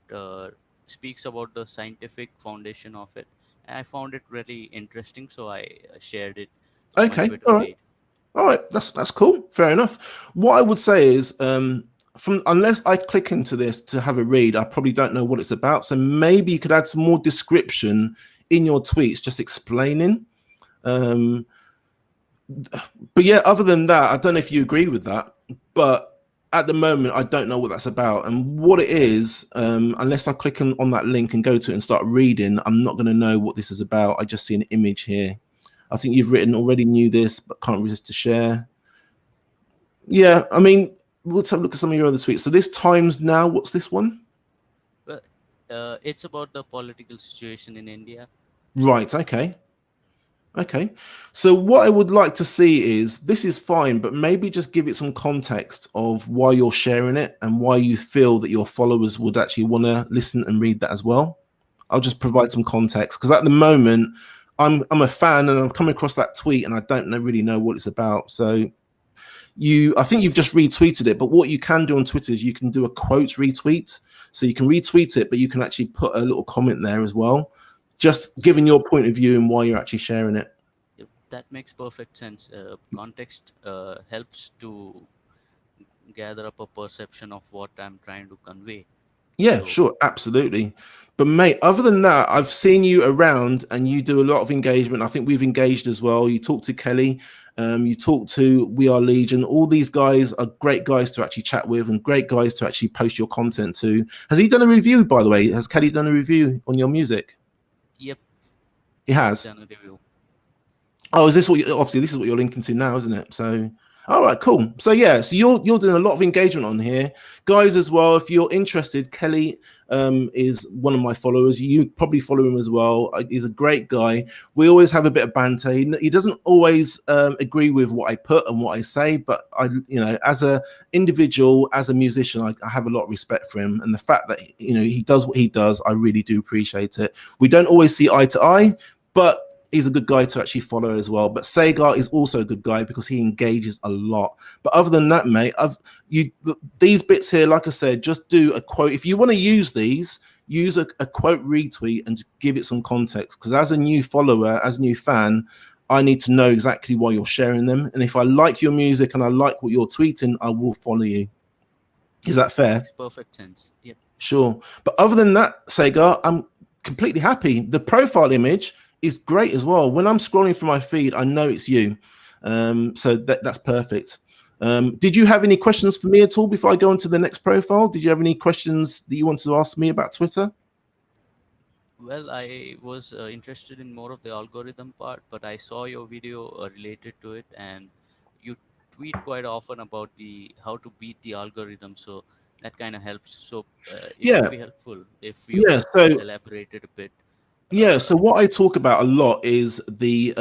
speaks about the scientific foundation of it. And I found it really interesting, so I shared it on my Okay, Twitter all right. feed. All right, that's cool. Fair enough. What I would say is, from unless I click into this to have a read, I probably don't know what it's about. So maybe you could add some more description in your tweets, just explaining. But yeah, other than that, I don't know if you agree with that. But at the moment, I don't know what that's about and what it is. Unless I click on that link and go to it and start reading, I'm not going to know what this is about. I just see an image here. I think you've written already knew this, but can't resist to share. Yeah, I mean, let's have a look at some of your other tweets. So this Times Now, what's this one? Well, it's about the political situation in India. Right, okay. Okay. So what I would like to see is, this is fine, but maybe just give it some context of why you're sharing it and why you feel that your followers would actually want to listen and read that as well. I'll just provide some context because at the moment I'm a fan and I'm coming across that tweet and I don't really know what it's about. So I think you've just retweeted it, but what you can do on Twitter is you can do a quote retweet. So you can retweet it, but you can actually put a little comment there as well, just giving your point of view and why you're actually sharing it. Yep, that makes perfect sense. Context helps to gather up a perception of what I'm trying to convey. Yeah, So, sure, absolutely. But mate, other than that, I've seen you around and you do a lot of engagement. I think we've engaged as well. You talk to Kelly, you talk to We Are Legion. All these guys are great guys to actually chat with and great guys to actually post your content to. Has he done a review, by the way? Has Kelly done a review on your music? yep, He he's has. done a review. Oh, is this what obviously this is what you're linking to now, isn't it? So, all right, cool. So yeah, so you're doing a lot of engagement on here, guys, as well. If you're interested, Kelly is one of my followers. You probably follow him as well. He's a great guy. We always have a bit of banter. He doesn't always agree with what I put and what I say, but as a individual, as a musician, I have a lot of respect for him, and the fact that he does what he does, I really do appreciate it. We don't always see eye to eye, but he's a good guy to actually follow as well. But Sagar is also a good guy because he engages a lot. But other than that, mate, these bits here, like I said, just do a quote. If you want to use these, use a quote retweet and just give it some context. Because as a new follower, as a new fan, I need to know exactly why you're sharing them. And if I like your music and I like what you're tweeting, I will follow you. Is that fair? Makes perfect sense. Yep. Sure. But other than that, Sagar, I'm completely happy. The profile image is great as well. When I'm scrolling through my feed, I know it's you. So that's perfect. Did you have any questions for me at all before I go on to the next profile? Did you have any questions that you wanted to ask me about Twitter? Well, I was interested in more of the algorithm part, but I saw your video related to it, and you tweet quite often about the how to beat the algorithm. So that kind of helps. So it would Yeah. be helpful if you Yeah. could So elaborate a bit. yeah. So what I talk about a lot is the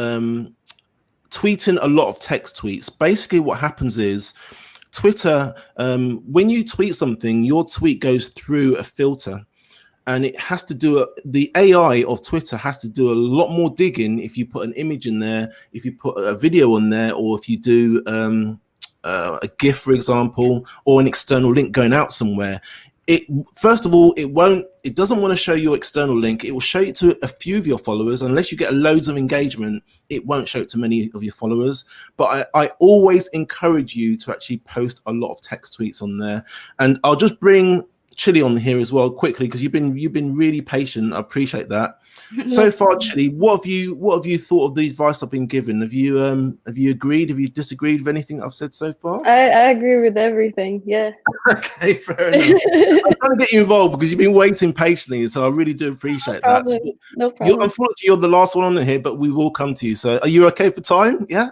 tweeting a lot of text tweets. Basically, what happens is Twitter, when you tweet something, your tweet goes through a filter. And it has to do the AI of Twitter has to do a lot more digging if you put an image in there, if you put a video on there, or if you do a GIF, for example, or an external link going out somewhere. it, first of all, it doesn't want to show your external link. It will show it to a few of your followers. Unless you get loads of engagement, it won't show it to many of your followers. But I always encourage you to actually post a lot of text tweets on there. And I'll just bring Chili on here as well quickly, because you've been really patient. I appreciate that. So far, Chili, what have you thought of the advice I've been given? Have you agreed? Have you disagreed with anything I've said so far? I agree with everything. Yeah. Okay, fair enough. I'm trying to get you involved because you've been waiting patiently, so I really do appreciate that. So no problem. Unfortunately, you're the last one on here, but we will come to you. So, are you okay for time? Yeah.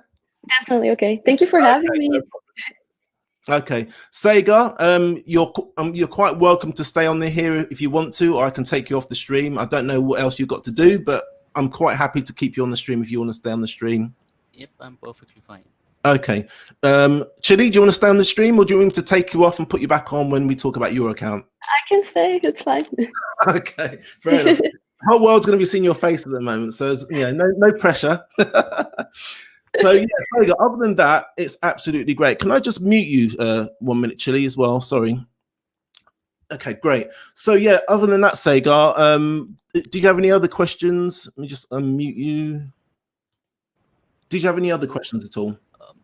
Definitely okay. Thank you for having me. Okay, Sagar, you're quite welcome to stay on there here if you want to, or I can take you off the stream. I don't know what else you've got to do, but I'm quite happy to keep you on the stream if you want to stay on the stream. Yep, I'm perfectly fine. Okay, Chili, do you want to stay on the stream, or do you want me to take you off and put you back on when we talk about your account? I can stay. It's fine. Okay, fair enough. The whole world's going to be seeing your face at the moment, so no pressure. So yeah, other than that, it's absolutely great. Can I just mute you 1 minute, Chili, as well? Sorry. Okay, great. So yeah, other than that, Sagar, do you have any other questions? Let me just unmute you. Did you have any other questions at all?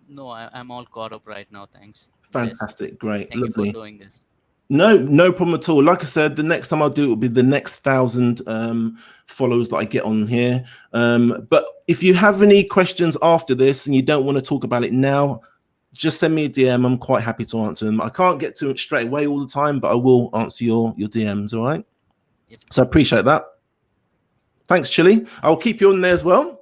No, I'm all caught up right now. Thanks. Fantastic, yes. Great, Thank lovely. you for doing this. No problem at all. Like I said, the next time I'll do it will be the next 1,000 followers that I get on here. But if you have any questions after this and you don't want to talk about it now, just send me a DM. I'm quite happy to answer them. I can't get to it straight away all the time, but I will answer your DMs. All right. Yep. So I appreciate that. Thanks, Chili. I'll keep you on there as well.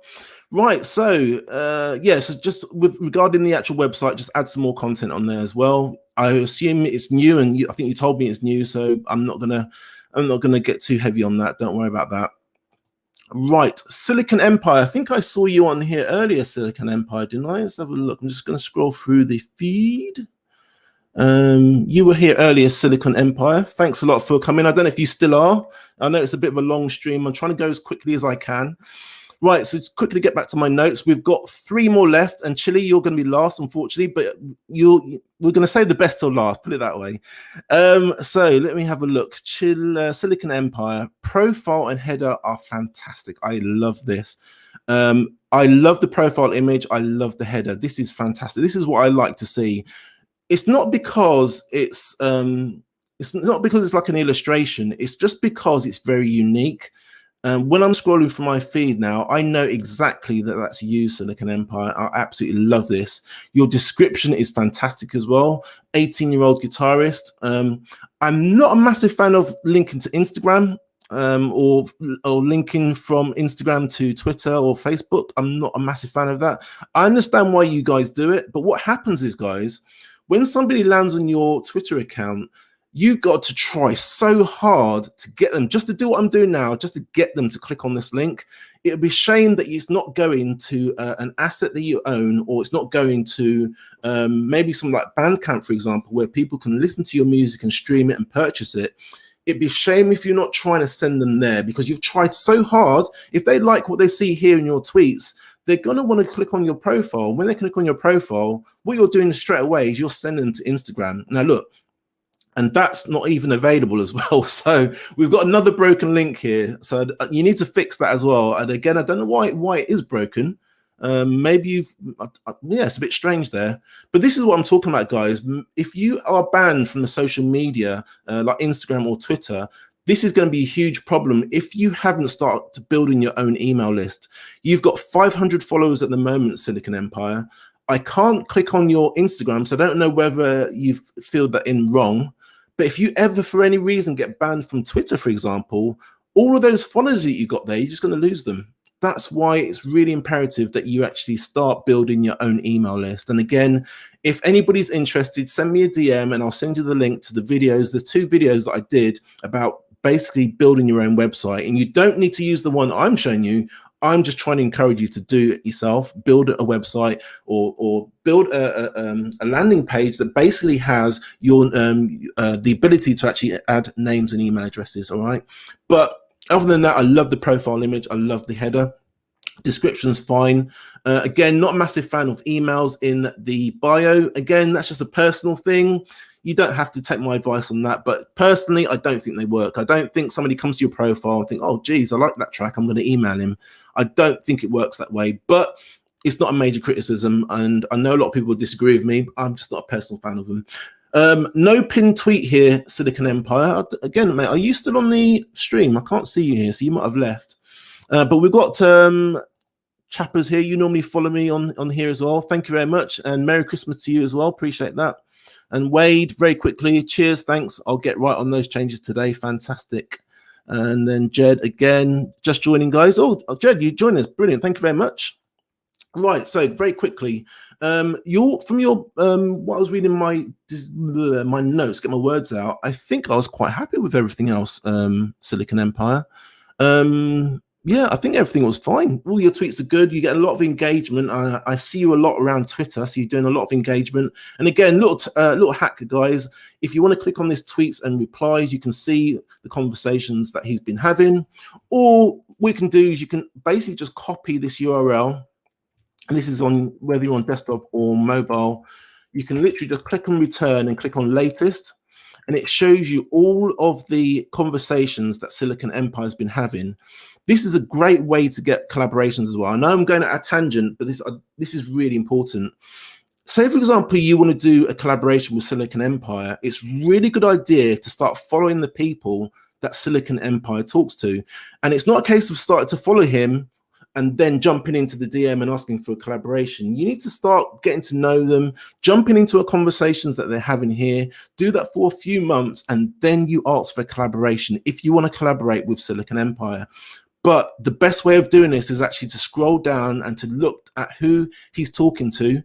Right, so so just regarding the actual website, just add some more content on there as well. I assume it's new, and I think you told me it's new, so I'm not gonna get too heavy on that. Don't worry about that. Right, Silicon Empire. I think I saw you on here earlier, Silicon Empire, didn't I? Let's have a look. I'm just gonna scroll through the feed. You were here earlier, Silicon Empire. Thanks a lot for coming. I don't know if you still are. I know it's a bit of a long stream. I'm trying to go as quickly as I can. Right, so just quickly get back to my notes. We've got 3 more left, and Chili, you're going to be last, unfortunately, but we're going to save the best till last, put it that way. So let me have a look. Silicon Empire, profile and header are fantastic. I love this. I love the profile image. I love the header. This is fantastic. This is what I like to see. It's not because it's like an illustration. It's just because it's very unique. When I'm scrolling through my feed now, I know exactly that that's you, Silicon Empire. I absolutely love this. Your description is fantastic as well. 18-year-old guitarist. I'm not a massive fan of linking to Instagram or linking from Instagram to Twitter or Facebook. I'm not a massive fan of that. I understand why you guys do it, but what happens is, guys, when somebody lands on your Twitter account, you got to try so hard to get them, just to do what I'm doing now, just to get them to click on this link. It would be a shame that it's not going to an asset that you own, or it's not going to maybe something like Bandcamp, for example, where people can listen to your music and stream it and purchase it. It'd be a shame if you're not trying to send them there, because you've tried so hard. If they like what they see here in your tweets, they're going to want to click on your profile. When they click on your profile, what you're doing straight away is you're sending them to Instagram. Now, look, and that's not even available as well. So we've got another broken link here. So you need to fix that as well. And again, I don't know why it is broken. Maybe it's a bit strange there. But this is what I'm talking about, guys. If you are banned from the social media like Instagram or Twitter, this is going to be a huge problem if you haven't started building your own email list. You've got 500 followers at the moment, Silicon Empire. I can't click on your Instagram, so I don't know whether you've filled that in wrong. But if you ever, for any reason, get banned from Twitter, for example, all of those followers that you got there, you're just going to lose them. That's why it's really imperative that you actually start building your own email list. And again, if anybody's interested, send me a DM and I'll send you the link to the videos. There's 2 videos that I did about basically building your own website. And you don't need to use the one I'm showing you. I'm just trying to encourage you to do it yourself, build a website or build a landing page that basically has your the ability to actually add names and email addresses. All right. But other than that, I love the profile image. I love the header. Description's fine. Again, not a massive fan of emails in the bio. Again, that's just a personal thing. you don't have to take my advice on that. But personally, I don't think they work. I don't think somebody comes to your profile and think, oh, geez, I like that track, I'm going to email him. I don't think it works that way. But it's not a major criticism, and I know a lot of people disagree with me. I'm just not a personal fan of them. No pinned tweet here, Silicon Empire. Again, mate, are you still on the stream? I can't see you here, so you might have left. But we've got Chappers here. You normally follow me on here as well. Thank you very much, and Merry Christmas to you as well. Appreciate that. And Wade, very quickly, cheers, thanks. I'll get right on those changes today. Fantastic. And then Jed again, just joining, guys. Oh, Jed, you joined us. Brilliant. Thank you very much. Right, so very quickly, what I was reading my notes, get my words out. I think I was quite happy with everything else. Silicon Empire, yeah, I think everything was fine. All your tweets are good. You get a lot of engagement. I see you a lot around Twitter, so you're doing a lot of engagement. And again, little hack, guys. If you want to click on this tweets and replies, you can see the conversations that he's been having. Or what you can do is you can basically just copy this URL. And this is on whether you're on desktop or mobile. You can literally just click on return and click on latest, and it shows you all of the conversations that Silicon Empire has been having. This is a great way to get collaborations as well. I know I'm going at a tangent, but this is really important. Say, for example, you want to do a collaboration with Silicon Empire. It's really good idea to start following the people that Silicon Empire talks to. And it's not a case of starting to follow him and then jumping into the DM and asking for a collaboration. You need to start getting to know them, jumping into conversations that they're having here, do that for a few months, and then you ask for a collaboration if you want to collaborate with Silicon Empire. But the best way of doing this is actually to scroll down and to look at who he's talking to,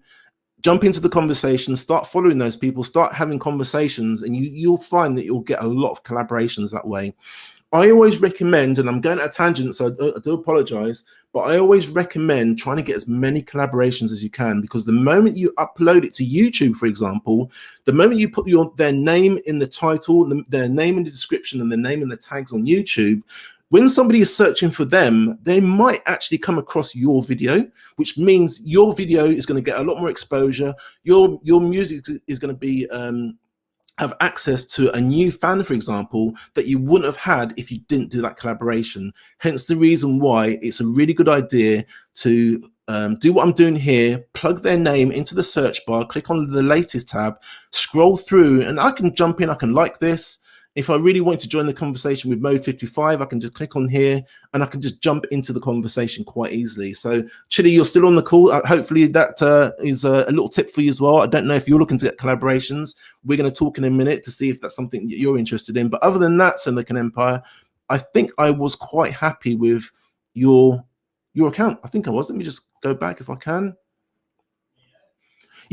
jump into the conversation, start following those people, start having conversations, and you'll find that you'll get a lot of collaborations that way. I always recommend, and I'm going at a tangent, so I do apologize, but I always recommend trying to get as many collaborations as you can, because the moment you upload it to YouTube, for example, the moment you put their name in the title, their name in the description, and their name in the tags on YouTube, when somebody is searching for them, they might actually come across your video, which means your video is going to get a lot more exposure. Your music is going to be have access to a new fan, for example, that you wouldn't have had if you didn't do that collaboration. Hence the reason why it's a really good idea to do what I'm doing here, plug their name into the search bar, click on the latest tab, scroll through, and I can jump in, I can like this. If I really want to join the conversation with Mode 55, I can just click on here and I can just jump into the conversation quite easily. So, Chili, you're still on the call. Hopefully that is a little tip for you as well. I don't know if you're looking to get collaborations. We're going to talk in a minute to see if that's something that you're interested in. But other than that, Silicon Empire, I think I was quite happy with your account. I think I was. Let me just go back if I can.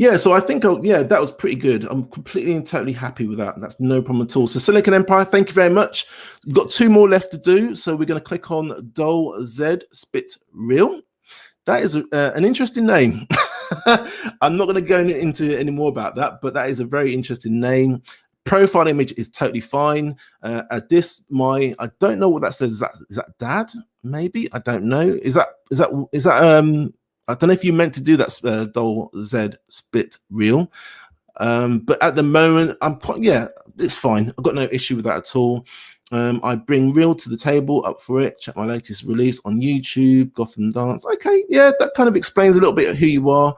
Yeah, so I think, yeah, that was pretty good. I'm completely and totally happy with that. That's no problem at all. So Silicon Empire, thank you very much. We've got 2 more left to do. So we're going to click on Dol Z Spit Real. That is an interesting name. I'm not going to go into any more about that, but that is a very interesting name. Profile image is totally fine. I don't know what that says. Is that dad? Maybe, I don't know. Is that I don't know if you meant to do that, Dol Z Spit Real, but at the moment, it's fine. I've got no issue with that at all. I bring Real to the table, up for it. Check my latest release on YouTube, Gotham Dance. Okay, yeah, that kind of explains a little bit of who you are.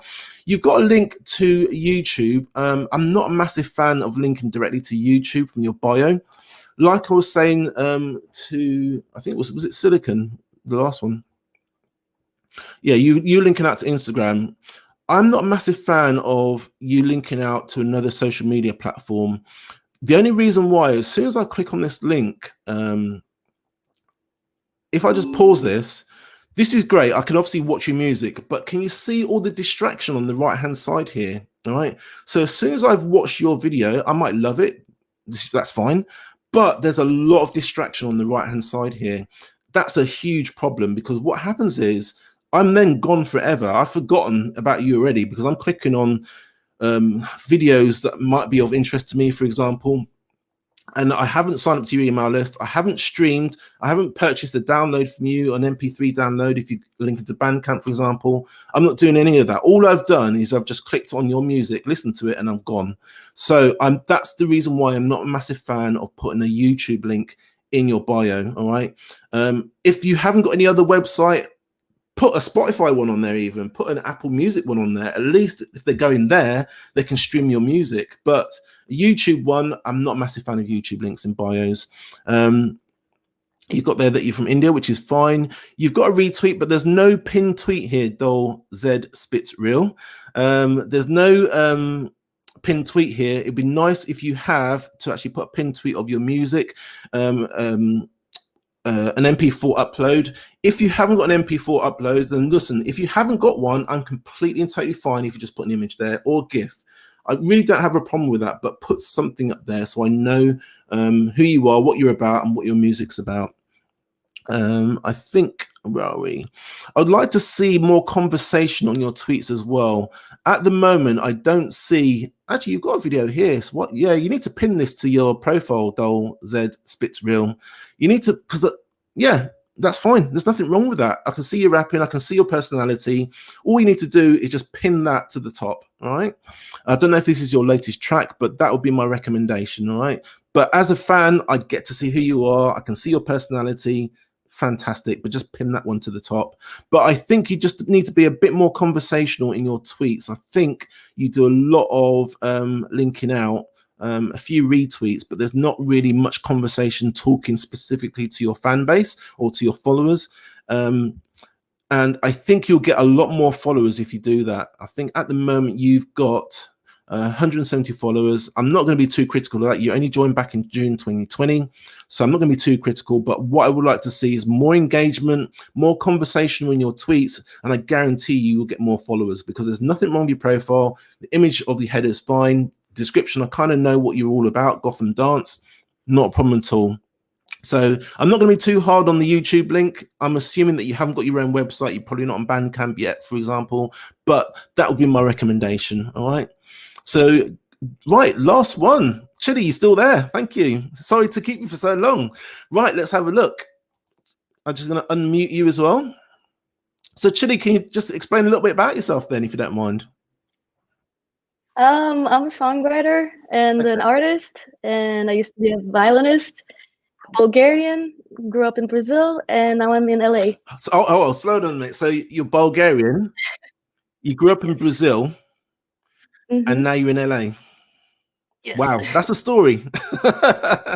You've got a link to YouTube. I'm not a massive fan of linking directly to YouTube from your bio. Like I was saying to, I think was it Silicon, the last one? Yeah, you linking out to Instagram. I'm not a massive fan of you linking out to another social media platform. The only reason why, as soon as I click on this link, if I just pause this is great. I can obviously watch your music, but can you see all the distraction on the right-hand side here? All right. So as soon as I've watched your video, I might love it. That's fine. But there's a lot of distraction on the right-hand side here. That's a huge problem, because what happens is I'm then gone forever. I've forgotten about you already because I'm clicking on videos that might be of interest to me, for example. and I haven't signed up to your email list. I haven't streamed. I haven't purchased a download from you, an MP3 download. If you link it to Bandcamp, for example, I'm not doing any of that. All I've done is I've just clicked on your music, listened to it, and I've gone. So that's the reason why I'm not a massive fan of putting a YouTube link in your bio. All right. If you haven't got any other website, put a Spotify one on there, even put an Apple Music one on there. At least if they're going there, they can stream your music. But a YouTube one, I'm not a massive fan of YouTube links in bios. You've got there that you're from India, which is fine. You've got a retweet, but there's no pinned tweet here. Dol Z Spits Real. There's no pinned tweet here. It'd be nice if you have to actually put a pinned tweet of your music. An MP4 upload. If you haven't got an MP4 upload, then listen, if you haven't got one, I'm completely and totally fine if you just put an image there or GIF. I really don't have a problem with that, but put something up there so I know who you are, what you're about, and what your music's about. I think, where are we? I'd like to see more conversation on your tweets as well. At the moment, I don't see. Actually, you've got a video here. So what? Yeah, you need to pin this to your profile, Dol Z Spits Real. You need to, because yeah, that's fine. There's nothing wrong with that. I can see you rapping. I can see your personality. All you need to do is just pin that to the top. All right. I don't know if this is your latest track, but that would be my recommendation. All right. But as a fan, I get to see who you are. I can see your personality. Fantastic, but just pin that one to the top. But I think you just need to be a bit more conversational in your tweets. I think you do a lot of linking out, a few retweets, but there's not really much conversation talking specifically to your fan base or to your followers. And I think you'll get a lot more followers if you do that. I think at the moment you've got 170 followers. I'm not going to be too critical of that. You only joined back in June 2020, so I'm not going to be too critical. But what I would like to see is more engagement, more conversation in your tweets, and I guarantee you will get more followers because there's nothing wrong with your profile. The image of the header is fine. Description, I kind of know what you're all about. Gotham dance, not a problem at all. So I'm not going to be too hard on the YouTube link. I'm assuming that you haven't got your own website. You're probably not on Bandcamp yet, for example, but that would be my recommendation. All right. So, right, last one. Chili, you still there? Thank you. Sorry to keep you for so long. Right, let's have a look. I'm just going to unmute you as well. So, Chili, can you just explain a little bit about yourself then, if you don't mind? I'm a songwriter and an artist, and I used to be a violinist, Bulgarian, grew up in Brazil, and now I'm in LA. So, slow down, mate. So, you're Bulgarian, you grew up in Brazil, and now you're in LA. Yes. Wow, that's a story.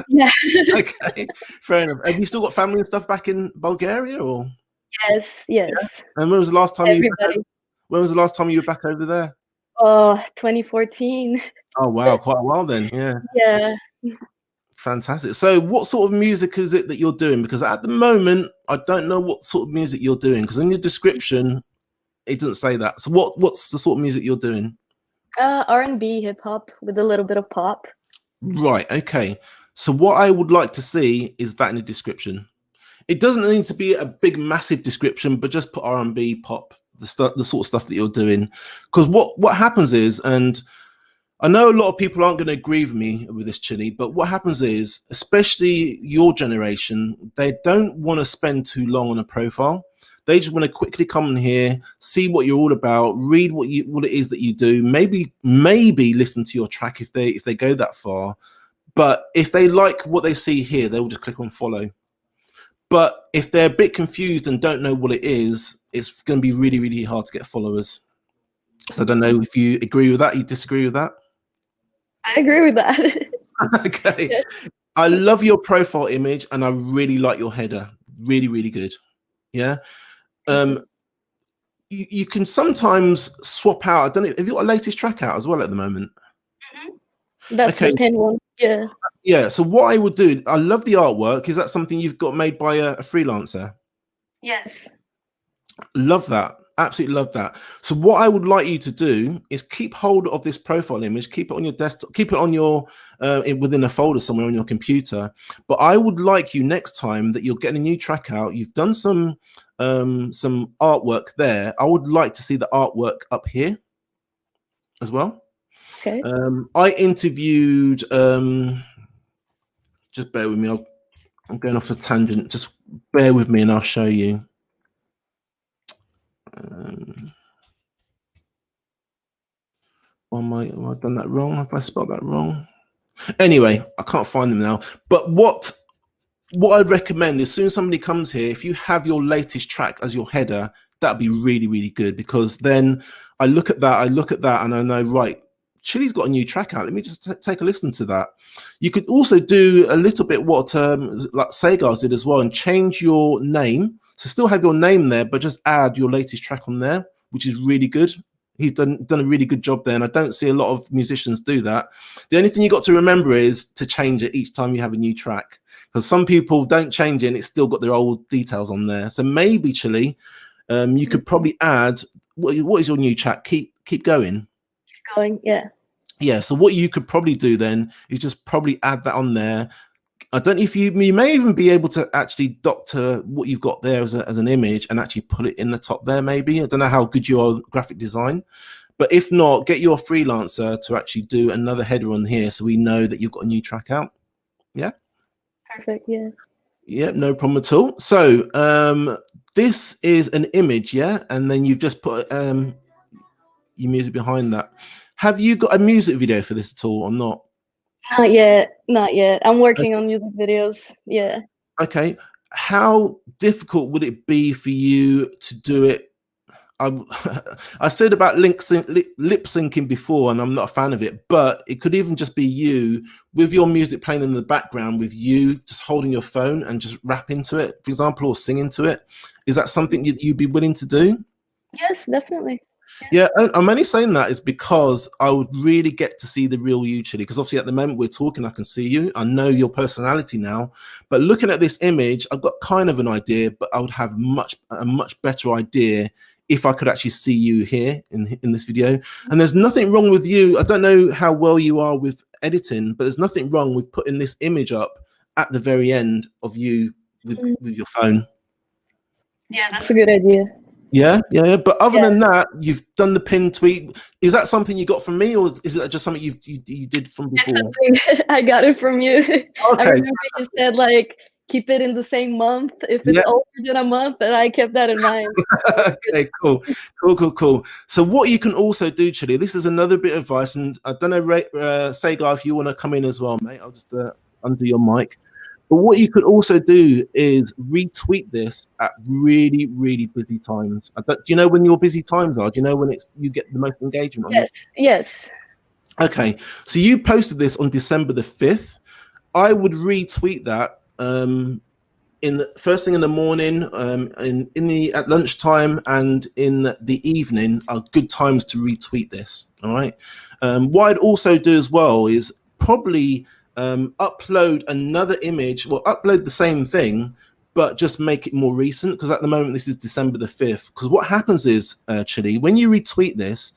Yeah. Okay, fair enough. Have you still got family and stuff back in Bulgaria, or? Yes, yes. Yeah? And when was the last time when was the last time you were back over there? 2014. Oh wow, quite a while then. Yeah. Yeah. Fantastic. So what sort of music is it that you're doing? Because at the moment, I don't know what sort of music you're doing, because in your description, it doesn't say that. So what's the sort of music you're doing? R&B, hip hop with a little bit of pop. Right. Okay. So what I would like to see is that in the description. It doesn't need to be a big, massive description, but just put R&B, pop, the sort of stuff that you're doing. Because what happens is, and I know a lot of people aren't going to agree with me with this, Chili, but what happens is, especially your generation, they don't want to spend too long on a profile. They just want to quickly come in here, see what you're all about, read what it is that you do, maybe listen to your track if they go that far. But if they like what they see here, they'll just click on follow. But if they're a bit confused and don't know what it is, it's going to be really, really hard to get followers. So I don't know if you agree with that, you disagree with that? I agree with that. Okay. Yeah. I love your profile image and I really like your header. Really, really good. Yeah. You can sometimes swap out. I don't know. Have you got a latest track out as well at the moment? That's the pin one. Yeah. Yeah. So what I would do, I love the artwork. Is that something you've got made by a freelancer? Yes. Love that. Absolutely love that. So what I would like you to do is keep hold of this profile image, keep it on your desktop, keep it on your within a folder somewhere on your computer. But I would like you next time that you're getting a new track out, you've done some artwork there. I would like to see the artwork up here as well. Okay. I interviewed just bear with me. I'm going off a tangent. Just bear with me and I'll show you. Have I done that wrong? Have I spelled that wrong? Anyway, I can't find them now. But what I'd recommend, as soon as somebody comes here, if you have your latest track as your header, that'd be really, really good, because then I look at that, and I know, right, Chili's got a new track out. Let me just take a listen to that. You could also do a little bit what like Sagar did as well, and change your name. So still have your name there, but just add your latest track on there, which is really good. He's done a really good job there, and I don't see a lot of musicians do that. The only thing you got to remember is to change it each time you have a new track, because some people don't change it and it's still got their old details on there. So maybe, Chili, you could probably add, what is your new track? Keep going. Keep going, yeah. Yeah, so what you could probably do then is just probably add that on there. I don't know if you may even be able to actually doctor what you've got there as an image and actually put it in the top there, maybe. I don't know how good you are at graphic design, but if not, get your freelancer to actually do another header on here so we know that you've got a new track out. Yeah? Perfect, yeah. Yeah, no problem at all. So this is an image, yeah? And then you've just put your music behind that. Have you got a music video for this at all or not? Not yet. I'm working on music videos. Yeah. Okay. How difficult would it be for you to do it? I said about lip syncing before, and I'm not a fan of it, but it could even just be you with your music playing in the background, with you just holding your phone and just rap into it, for example, or sing into it. Is that something you'd be willing to do? Yes, definitely. Yeah, I'm only saying that is because I would really get to see the real you, Chili, because obviously at the moment we're talking, I can see you, I know your personality now, but looking at this image, I've got kind of an idea, but I would have a much better idea if I could actually see you here in this video. And there's nothing wrong with you. I don't know how well you are with editing, but there's nothing wrong with putting this image up at the very end of you with your phone. Yeah, that's a good idea. Yeah. But other than that, you've done the pin tweet. Is that something you got from me, or is it just something you did from before? I got it from you. Okay. I remember you said like keep it in the same month if it's older than a month, and I kept that in mind. Okay, cool. So what you can also do, Chili, this is another bit of advice, and I don't know, Sagar, if you want to come in as well, mate. I'll just undo your mic. But what you could also do is retweet this at really, really busy times. Do you know when your busy times are? Do you know when you get the most engagement on it? Yes. Okay, so you posted this on December the 5th. I would retweet that in the first thing in the morning, at lunchtime, and in the evening are good times to retweet this. All right. What I'd also do as well is probably upload another image, well, upload the same thing, but just make it more recent, because at the moment this is December the 5th. Because what happens is, Chili, when you retweet this,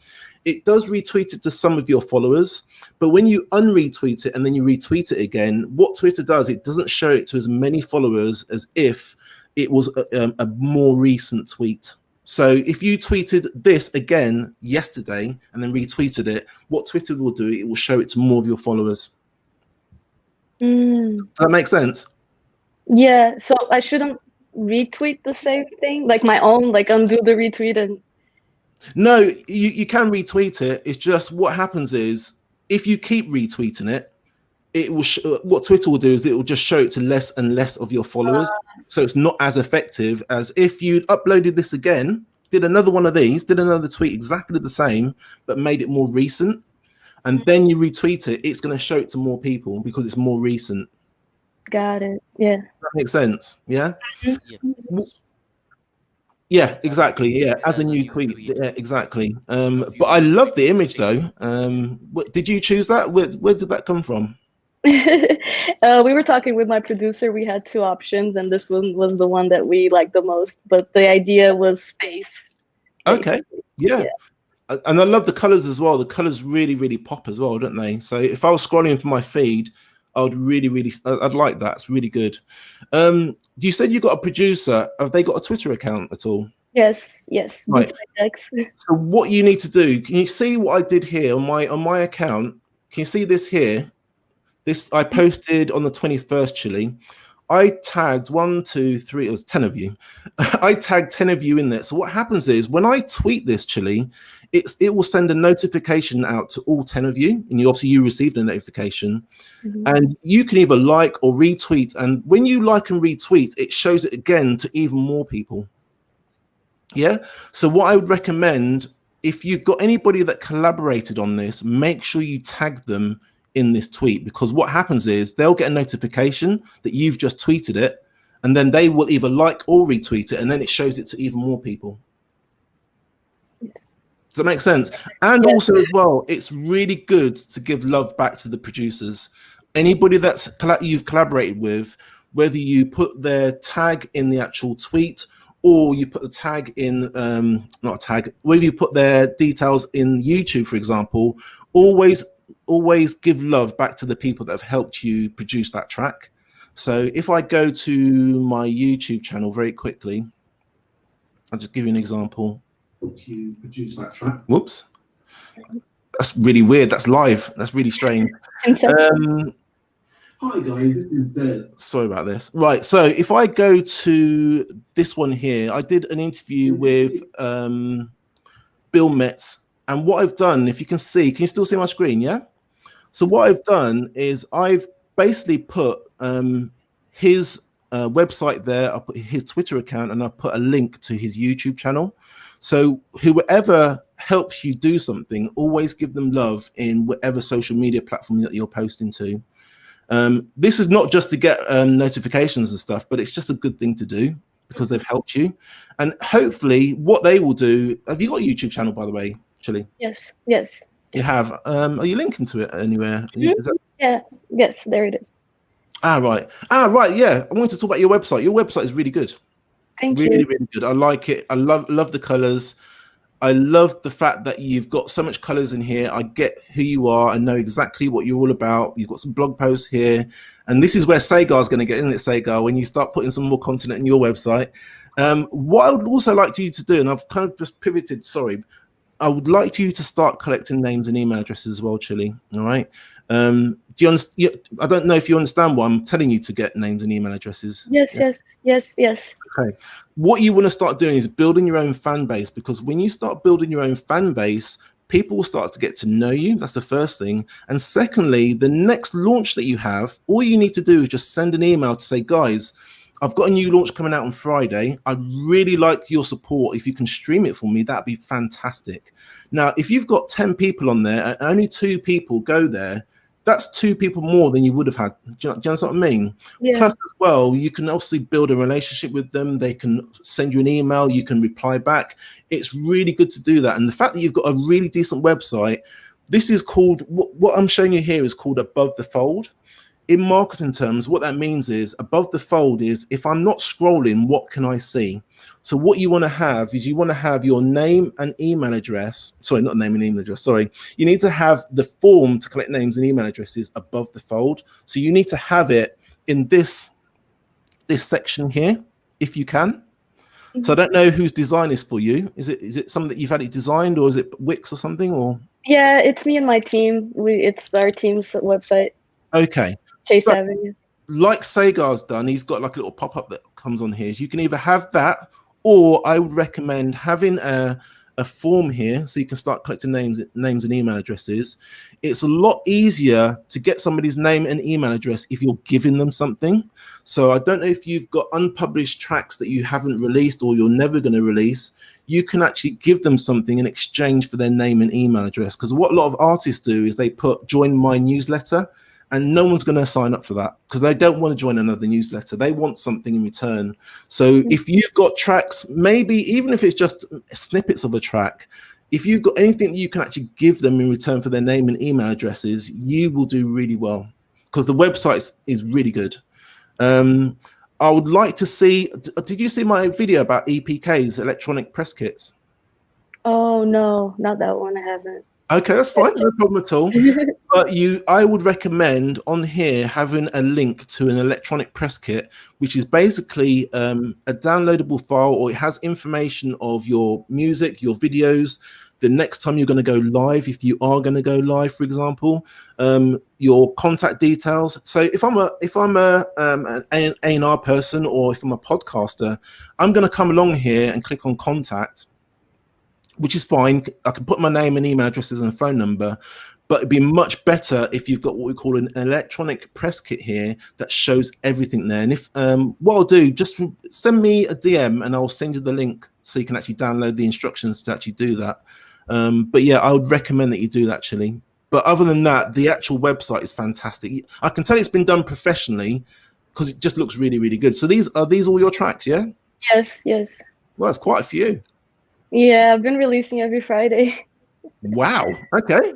it does retweet it to some of your followers, but when you unretweet it and then you retweet it again, what Twitter does, it doesn't show it to as many followers as if it was a more recent tweet. So if you tweeted this again yesterday and then retweeted it, what Twitter will do, it will show it to more of your followers. Does that make sense? Yeah, so I shouldn't retweet the same thing, like my own, like undo the retweet and... No, you can retweet it. It's just what happens is if you keep retweeting it, it will what Twitter will do is it will just show it to less and less of your followers. So it's not as effective as if you uploaded this again, did another one of these, did another tweet exactly the same, but made it more recent. And then you retweet it, it's going to show it to more people because it's more recent. Got it. Yeah. Does that make sense? Yeah? Yeah. Yeah, exactly. Yeah, as a new tweet. Yeah, exactly. But I love the image though. Did you choose that? Where did that come from? We were talking with my producer. We had two options, and this one was the one that we liked the most. But the idea was space. Okay. Yeah. And I love the colors as well. The colors really, really pop as well, don't they? So if I was scrolling for my feed, I would I'd like that. It's really good. You said you got a producer. Have they got a Twitter account at all? Yes. Right. So what you need to do, can you see what I did here on my account? Can you see this here? This I posted on the 21st, Chile. I tagged 1, 2, 3, it was 10 of you. I tagged 10 of you in there. So what happens is when I tweet this, Chile, it will send a notification out to all 10 of you. And you received a notification. And you can either like or retweet. And when you like and retweet, it shows it again to even more people. Yeah. So what I would recommend, if you've got anybody that collaborated on this, make sure you tag them in this tweet, because what happens is they'll get a notification that you've just tweeted it, and then they will either like or retweet it, and then it shows it to even more people. Does that make sense? And also as well, it's really good to give love back to the producers. Anybody that's you've collaborated with, whether you put their tag in the actual tweet or you put the tag in, not a tag, whether you put their details in YouTube, for example, always give love back to the people that have helped you produce that track. So if I go to my YouTube channel very quickly, I'll just give you an example. You produce that track. Whoops. That's really weird. That's live. That's really strange. Hi guys, this is Dad. Sorry about this. Right, so if I go to this one here, I did an interview with Bill Metz, and what I've done, if you can you still see my screen, yeah? So what I've done is I've basically put his website there, I put his Twitter account, and I put a link to his YouTube channel. So whoever helps you do something, always give them love in whatever social media platform that you're posting to. This is not just to get notifications and stuff, but it's just a good thing to do because they've helped you. And hopefully what they will do, have you got a YouTube channel, by the way, Chile? Yes. You have. Are you linking to it anywhere? Yeah, yes, there it is. Right, yeah. I wanted to talk about your website. Your website is really good. Thank you. Really good. I like it. I love the colors. I love the fact that you've got so much colors in here. I get who you are. I know exactly what you're all about. You've got some blog posts here. And this is where Sagar's going to get in it, Sagar, when you start putting some more content on your website. What I would also like you to do, and I've kind of just pivoted, sorry, I would like you to start collecting names and email addresses as well, Chile. All right. Do you understand? I don't know if you understand why I'm telling you to get names and email addresses. Yes. Okay. What you want to start doing is building your own fan base, because when you start building your own fan base, people will start to get to know you. That's the first thing. And secondly, the next launch that you have, all you need to do is just send an email to say, guys, I've got a new launch coming out on Friday. I'd really like your support. If you can stream it for me, that'd be fantastic. Now, if you've got 10 people on there and only 2 people go there, that's 2 people more than you would have had. Do you know what I mean? Yeah. Plus, as well, you can obviously build a relationship with them. They can send you an email. You can reply back. It's really good to do that. And the fact that you've got a really decent website, this is called, what I'm showing you here is called above the fold. In marketing terms, what that means is above the fold is if I'm not scrolling, what can I see? So what you want to have is you want to have your name and email address. Sorry, not name and email address. Sorry. You need to have the form to collect names and email addresses above the fold. So you need to have it in this section here, if you can. So I don't know whose design is for you. Is it something that you've had it designed, or is it Wix or something? Or Yeah, it's me and my team. It's our team's website. Okay. Chase So, Avenue. like Sagar's done, he's got like a little pop-up that comes on here. So you can either have that, or I would recommend having a form here so you can start collecting names and email addresses. It's a lot easier to get somebody's name and email address if you're giving them something. So I don't know if you've got unpublished tracks that you haven't released or you're never going to release. You can actually give them something in exchange for their name and email address. Because what a lot of artists do is they put join my newsletter, and no one's going to sign up for that because they don't want to join another newsletter. They want something in return. So if you've got tracks, maybe even if it's just snippets of a track, if you've got anything that you can actually give them in return for their name and email addresses, you will do really well because the website is really good. I would like to see, did you see my video about EPKs, electronic press kits? Oh, no, not that one. I haven't. Okay, that's fine, no problem at all. But I would recommend on here having a link to an electronic press kit, which is basically a downloadable file, or it has information of your music, your videos, the next time you're going to go live, if you are going to go live, for example, your contact details. So if I'm an A&R person, or if I'm a podcaster, I'm going to come along here and click on contact, which is fine. I can put my name and email addresses and phone number, but it'd be much better if you've got what we call an electronic press kit here that shows everything there. And if what I'll do, just send me a DM and I'll send you the link so you can actually download the instructions to actually do that. But yeah, I would recommend that you do that actually. But other than that, the actual website is fantastic. I can tell it's been done professionally because it just looks really, really good. So these all your tracks, yeah? Yes, yes. Well, that's quite a few. Yeah, I've been releasing every Friday. Wow. Okay.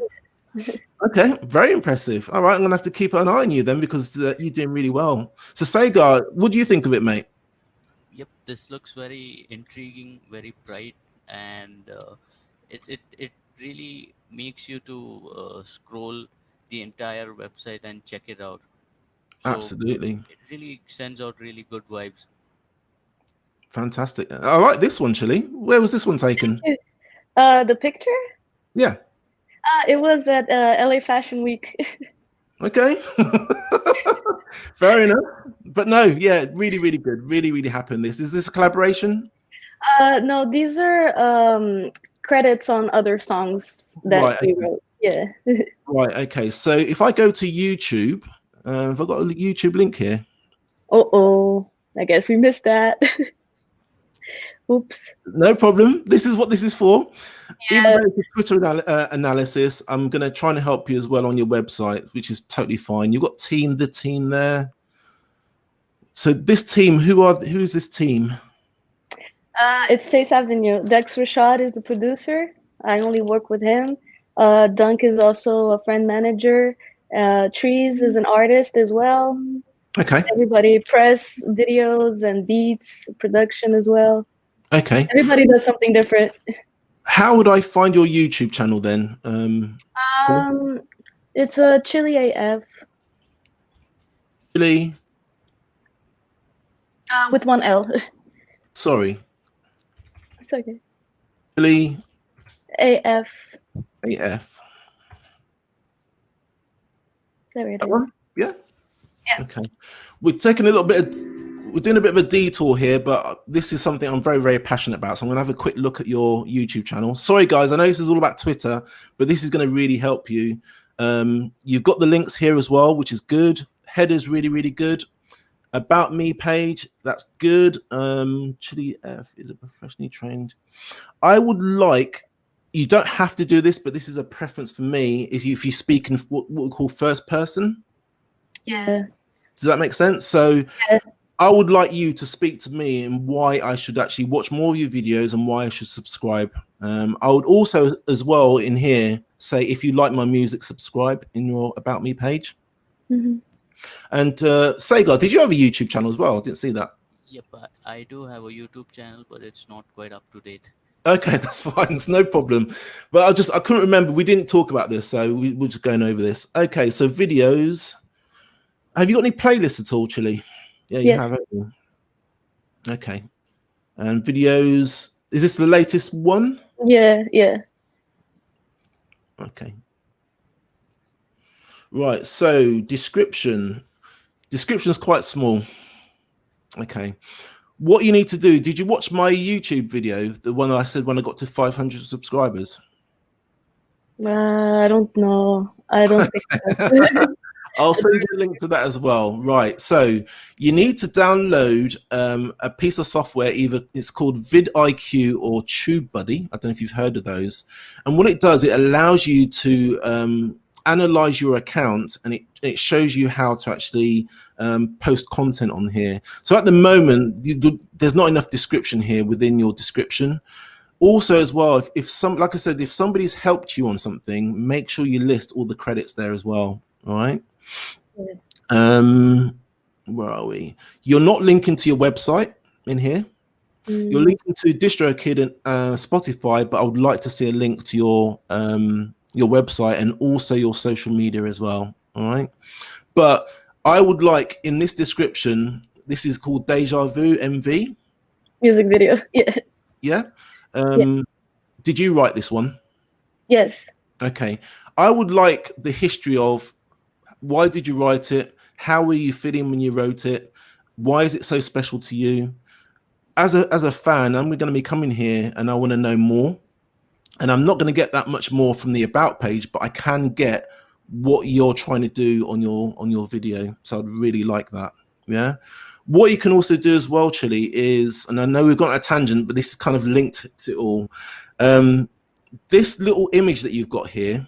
Okay. Very impressive. All right. I'm going to have to keep an eye on you then, because you're doing really well. So Sagar, what do you think of it, mate? Yep, this looks very intriguing, very bright, and it really makes you to scroll the entire website and check it out. So Absolutely. it really sends out really good vibes. Fantastic. I like this one, Chili. Where was this one taken? The picture? Yeah. It was at LA Fashion Week. Okay. Fair enough. But no, yeah, really, really good. Really, really happy in this. Is this a collaboration? No, these are credits on other songs that Right, we okay. wrote. Yeah. Right, okay. So if I go to YouTube, have I got a YouTube link here? Oh, I guess we missed that. Oops. No problem. This is what this is for. Yeah. Even though it's a Twitter analysis, I'm going to try and help you as well on your website, which is totally fine. You've got the team there. So this team, who's this team? It's Chase Avenue. Dex Rashad is the producer. I only work with him. Dunk is also a friend manager. Trees is an artist as well. Okay. Everybody press, videos, and beats, production as well. Okay. Everybody does something different. How would I find your YouTube channel then? It's a Chili AF. Chili. With one L. Sorry. It's okay. Chili AF. AF. There it That is. one? Yeah. Yeah. Okay. We're doing a bit of a detour here, but this is something I'm very, very passionate about. So I'm going to have a quick look at your YouTube channel. Sorry, guys. I know this is all about Twitter, but this is going to really help you. You've got the links here as well, which is good. Header's really, really good. About me page, that's good. Chili F is a professionally trained. I would like, you don't have to do this, but this is a preference for me, is if you speak in what we call first person. Yeah. Does that make sense? So Yeah. I would like you to speak to me and why I should actually watch more of your videos and why I should subscribe. I would also as well in here say, if you like my music, subscribe in your About Me page. Mm-hmm. And Sagar, did you have a YouTube channel as well? I didn't see that. Yep, I do have a YouTube channel, but it's not quite up to date. Okay, that's fine. It's no problem. But I couldn't remember. We didn't talk about this, so we're just going over this. Okay, so videos. Have you got any playlists at all, Chili? Yeah, you Yes. have. Haven't you? Okay. And videos. Is this the latest one? Yeah. Yeah. Okay. Right. So description. Description is quite small. Okay. What you need to do, did you watch my YouTube video, the one I said when I got to 500 subscribers? I don't know. I don't think so. I'll send you a link to that as well. Right. So you need to download a piece of software, either it's called vidIQ or TubeBuddy. I don't know if you've heard of those. And what it does, it allows you to analyze your account, and it shows you how to actually post content on here. So at the moment, there's not enough description here within your description. Also, as well, like I said, if somebody's helped you on something, make sure you list all the credits there as well. All right. Where are we? You're not linking to your website in here. You're linking to DistroKid and Spotify, but I would like to see a link to your website and also your social media as well. All right. But I would like, in this description, this is called Deja Vu MV. Music video. Yeah. Yeah. Did you write this one? Yes. Okay. I would like the history of why did you write it? How were you feeling when you wrote it? Why is it so special to you? As a fan, I'm going to be coming here and I want to know more. And I'm not going to get that much more from the about page, but I can get what you're trying to do on your video. So I'd really like that. Yeah. What you can also do as well, Chili, is, and I know we've got a tangent, but this is kind of linked to it all. This little image that you've got here,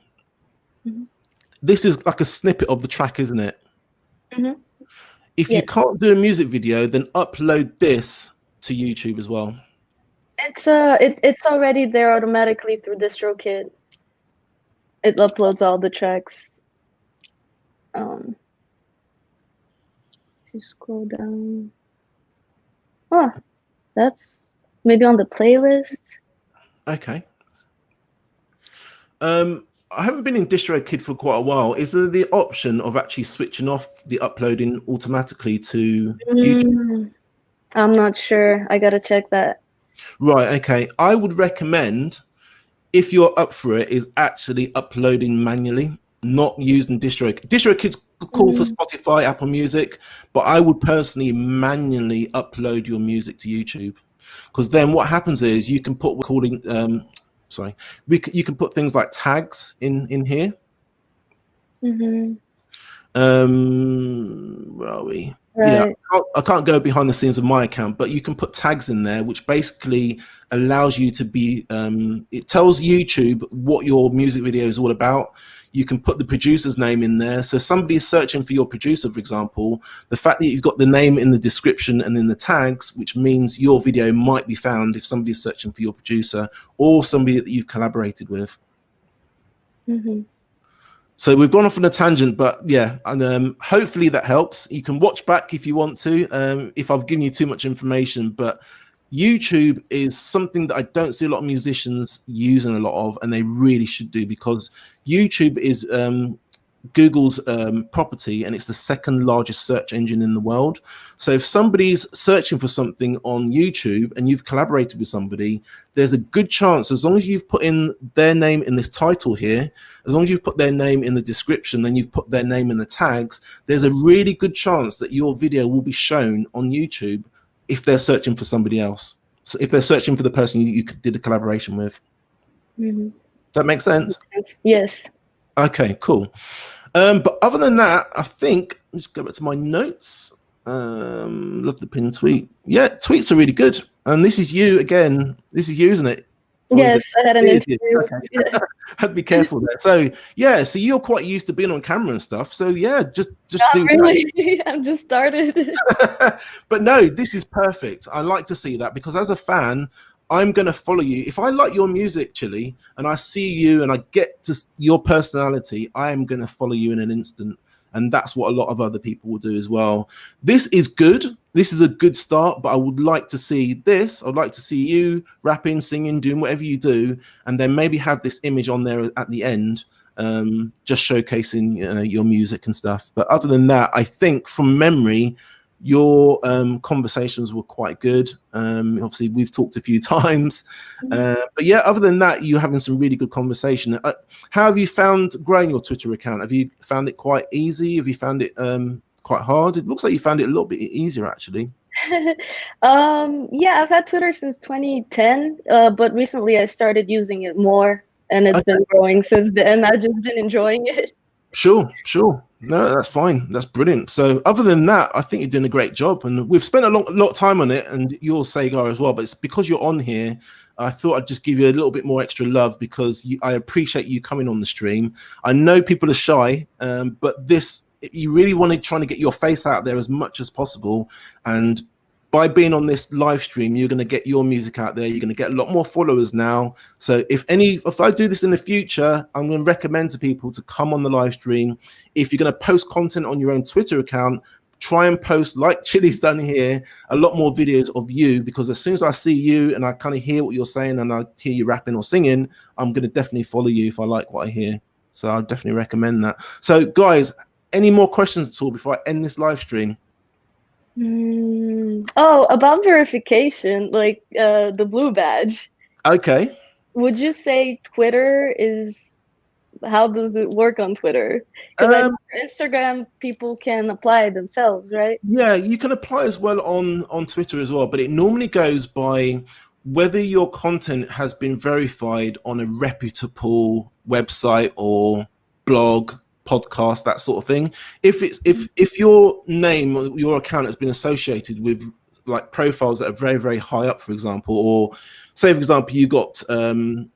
this is like a snippet of the track, isn't it? If you can't do a music video, then upload this to YouTube as well. It's already there automatically through DistroKid. It uploads all the tracks. If you scroll down, that's maybe on the playlist. Okay. I haven't been in DistroKid for quite a while. Is there the option of actually switching off the uploading automatically to YouTube? I'm not sure. I gotta check that. Right. Okay. I would recommend, if you're up for it, is actually uploading manually, not using DistroKid. DistroKid's cool for Spotify, Apple Music, but I would personally manually upload your music to YouTube, because then what happens is you can put recording. You can put things like tags in here. Where are we? Right. Yeah, I can't go behind the scenes of my account, but you can put tags in there, which basically allows you to be, it tells YouTube what your music video is all about. You can put the producer's name in there. So somebody is searching for your producer, for example, the fact that you've got the name in the description and in the tags, which means your video might be found if somebody's searching for your producer or somebody that you've collaborated with. So we've gone off on a tangent, but yeah, and hopefully that helps. You can watch back if you want to, if I've given you too much information, but YouTube is something that I don't see a lot of musicians using a lot of, and they really should do, because YouTube is Google's property, and it's the second largest search engine in the world. So if somebody's searching for something on YouTube and you've collaborated with somebody, there's a good chance, as long as you've put in their name in this title here, as long as you've put their name in the description, then you've put their name in the tags, there's a really good chance that your video will be shown on YouTube if they're searching for somebody else. So if they're searching for the person you did a collaboration with. Does that make sense? Yes. Okay, cool. But other than that, I think, let's go back to my notes. Love the pinned tweet. Yeah, tweets are really good. And this is you again. This is you, isn't it? Yes, I had an interview. Okay. Yeah. Had to be careful there. So yeah, so you're quite used to being on camera and stuff. So yeah, just do really. That. I've just started. But no, this is perfect. I like to see that, because as a fan, I'm going to follow you. If I like your music, Chili, and I see you and I get to your personality, I am going to follow you in an instant. And that's what a lot of other people will do as well. This is good. This is a good start, but I would like to see this. I'd like to see you rapping, singing, doing whatever you do, and then maybe have this image on there at the end, just showcasing your music and stuff. But other than that, I think from memory, your conversations were quite good. Obviously, we've talked a few times. But yeah, other than that, you're having some really good conversation. How have you found growing your Twitter account? Have you found it quite easy? Have you found it quite hard? It looks like you found it a little bit easier, actually. Yeah, I've had Twitter since 2010, but recently I started using it more, and it's been growing since then. I've just been enjoying it. Sure. No, that's fine. That's brilliant. So other than that, I think you're doing a great job, and we've spent a lot of time on it, and you're Sagar as well, but it's because you're on here. I thought I'd just give you a little bit more extra love, because I appreciate you coming on the stream. I know people are shy, but you really want to try to get your face out there as much as possible. And by being on this live stream, you're going to get your music out there. You're going to get a lot more followers now. So if I do this in the future, I'm going to recommend to people to come on the live stream. If you're going to post content on your own Twitter account, try and post, like Chili's done here, a lot more videos of you, because as soon as I see you and I kind of hear what you're saying and I hear you rapping or singing, I'm going to definitely follow you if I like what I hear. So I'll definitely recommend that. So guys, any more questions at all before I end this live stream? Oh, about verification, like the blue badge. Okay. would you say Twitter is, how does it work on Twitter? Because I know Um, for Instagram people can apply themselves, right? yeah, you can apply as well on Twitter as well, but it normally goes by whether your content has been verified on a reputable website or blog, podcast, that sort of thing. If your name or your account has been associated with like profiles that are very, very high up, for example, or say for example you got um,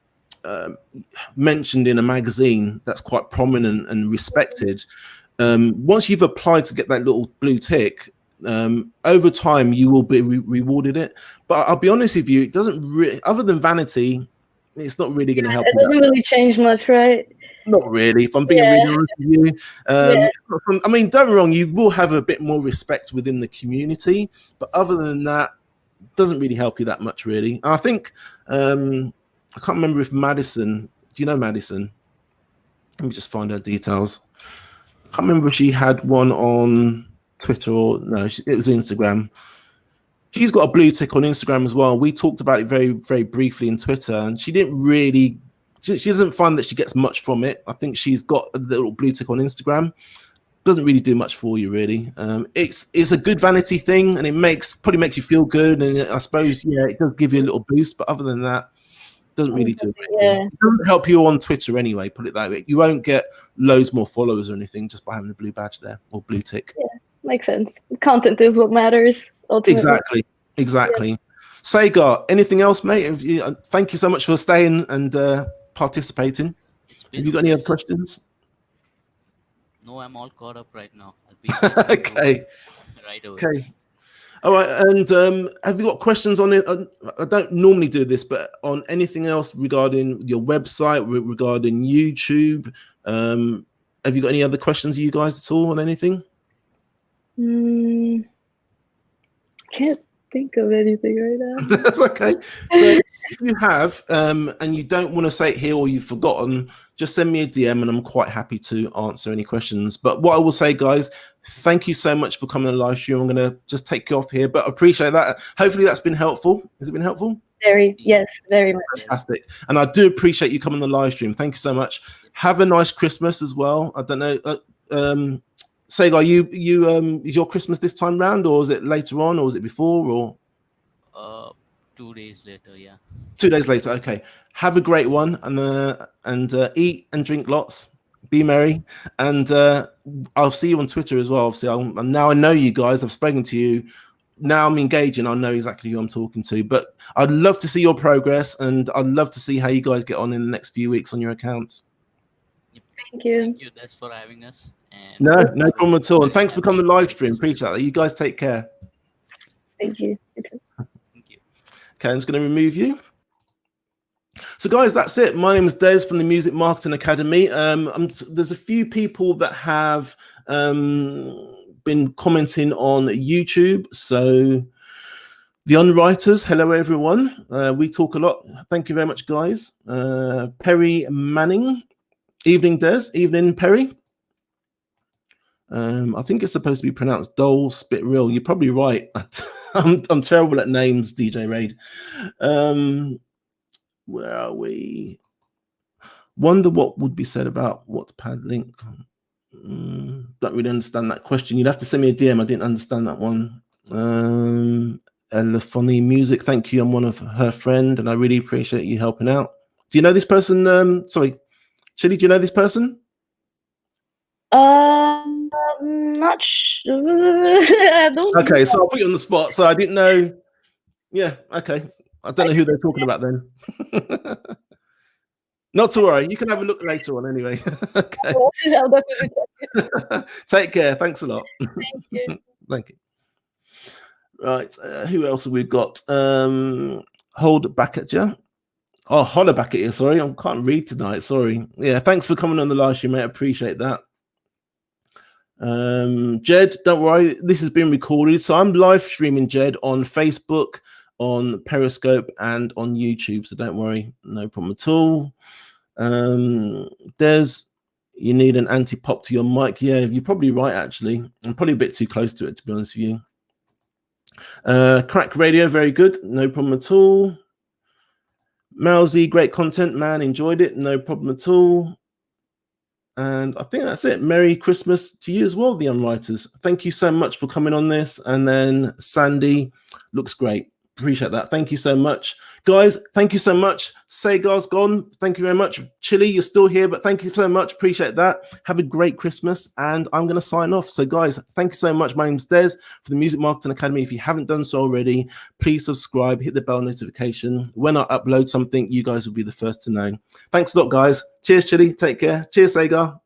mentioned in a magazine that's quite prominent and respected, once you've applied to get that little blue tick, over time you will be rewarded it. But I'll be honest with you, it doesn't really, other than vanity, it's not really going to help It you that doesn't much. really change much, right? Not really, if I'm being Yeah, really honest with you. yeah. I mean, don't get me wrong, you will have a bit more respect within the community, but other than that, it doesn't really help you that much, really. And I think, I can't remember if Madison, do you know Madison? Let me just find her details. I can't remember if she had one on Twitter or no, it was Instagram. She's got a blue tick on Instagram as well. We talked about it very, very briefly in Twitter, and she didn't really. She doesn't find that she gets much from it. I think she's got a little blue tick on Instagram. Doesn't really do much for you, really. It's a good vanity thing, and it probably makes you feel good, and I suppose it does give you a little boost. But other than that, doesn't really do anything. Yeah, It doesn't help you on Twitter anyway. Put it that way. You won't get loads more followers or anything just by having a blue badge there or blue tick. makes sense. Content is what matters ultimately. Exactly. Sagar, anything else, mate? Thank you so much for staying and participating. It's Have been you a got any other pleasure. questions? No, I'm all caught up right now. I'll be sending you Okay. right away. Okay. All right. And have you got questions on it? I don't normally do this, but on anything else regarding your website, regarding YouTube, have you got any other questions, you guys, at all on anything? Can't think of anything right now. That's okay. So if you have, and you don't want to say it here or you've forgotten, just send me a DM and I'm quite happy to answer any questions. But what I will say, guys, thank you so much for coming on the live stream. I'm going to just take you off here, but I appreciate that. Hopefully that's been helpful. Has it been helpful? Yes, very much. Fantastic. And I do appreciate you coming on the live stream. Thank you so much. Have a nice Christmas as well. I don't know. Sagar, is your Christmas this time round, or is it later on, or is it before, or 2 days later, yeah. 2 days later? Okay. Have a great one, and eat and drink lots. Be merry, and I'll see you on Twitter as well. Obviously, now I know you guys. I've spoken to you. Now I'm engaging. I know exactly who I'm talking to. But I'd love to see your progress, and I'd love to see how you guys get on in the next few weeks on your accounts. Thank you. Thank you, Des, for having us. And No problem at all. And thanks for coming to the live stream. Appreciate that. You guys take care. Thank you. thank you. Okay, I'm just going to remove you. So, guys, that's it. My name is Des from the Music Marketing Academy. There's a few people that have been commenting on YouTube. So, the Unwriters, hello everyone. We talk a lot. Thank you very much, guys. Perry Manning, evening, Des. Evening, Perry. I think it's supposed to be pronounced Dole Spit Real. You're probably right. I'm terrible at names, DJ Raid. Where are we? Wonder what would be said about Wattpad link. Don't really understand that question. You'd have to send me a DM. I didn't understand that one. Elephony Music, thank you. I'm one of her friend, and I really appreciate you helping out. Do you know this person? Sorry, Chili, do you know this person? Not sure. I don't. Okay, so I'll put you on the spot. So I didn't know. Yeah, okay. I don't know who they're talking about then. Not to worry. You can have a look later on anyway. Okay. I'll definitely check it. Take care. Thanks a lot. Thank you. Thank you. Right. Who else have we got? Hold back at you. Oh, holler back at you. Sorry, I can't read tonight. Sorry. Yeah, thanks for coming on the live stream, mate. I appreciate that. Jed, don't worry. This has been recorded. So I'm live streaming, Jed, on Facebook, on Periscope, and on YouTube. So don't worry. No problem at all. Des, you need an anti-pop to your mic. Yeah, you're probably right, actually. I'm probably a bit too close to it, to be honest with you. Crack radio, very good. No problem at all. Moweezy, great content, man. Enjoyed it. No problem at all. And I think that's it. Merry Christmas to you as well, the Unwriters. Thank you so much for coming on this. And then Sandy, looks great. Appreciate that. Thank you so much. Guys, thank you so much. Sagar's gone. Thank you very much. Chili, you're still here, but thank you so much. Appreciate that. Have a great Christmas, and I'm going to sign off. So, guys, thank you so much. My name's Des for the Music Marketing Academy. If you haven't done so already, please subscribe, hit the bell notification. When I upload something, you guys will be the first to know. Thanks a lot, guys. Cheers, Chili. Take care. Cheers, Sagar.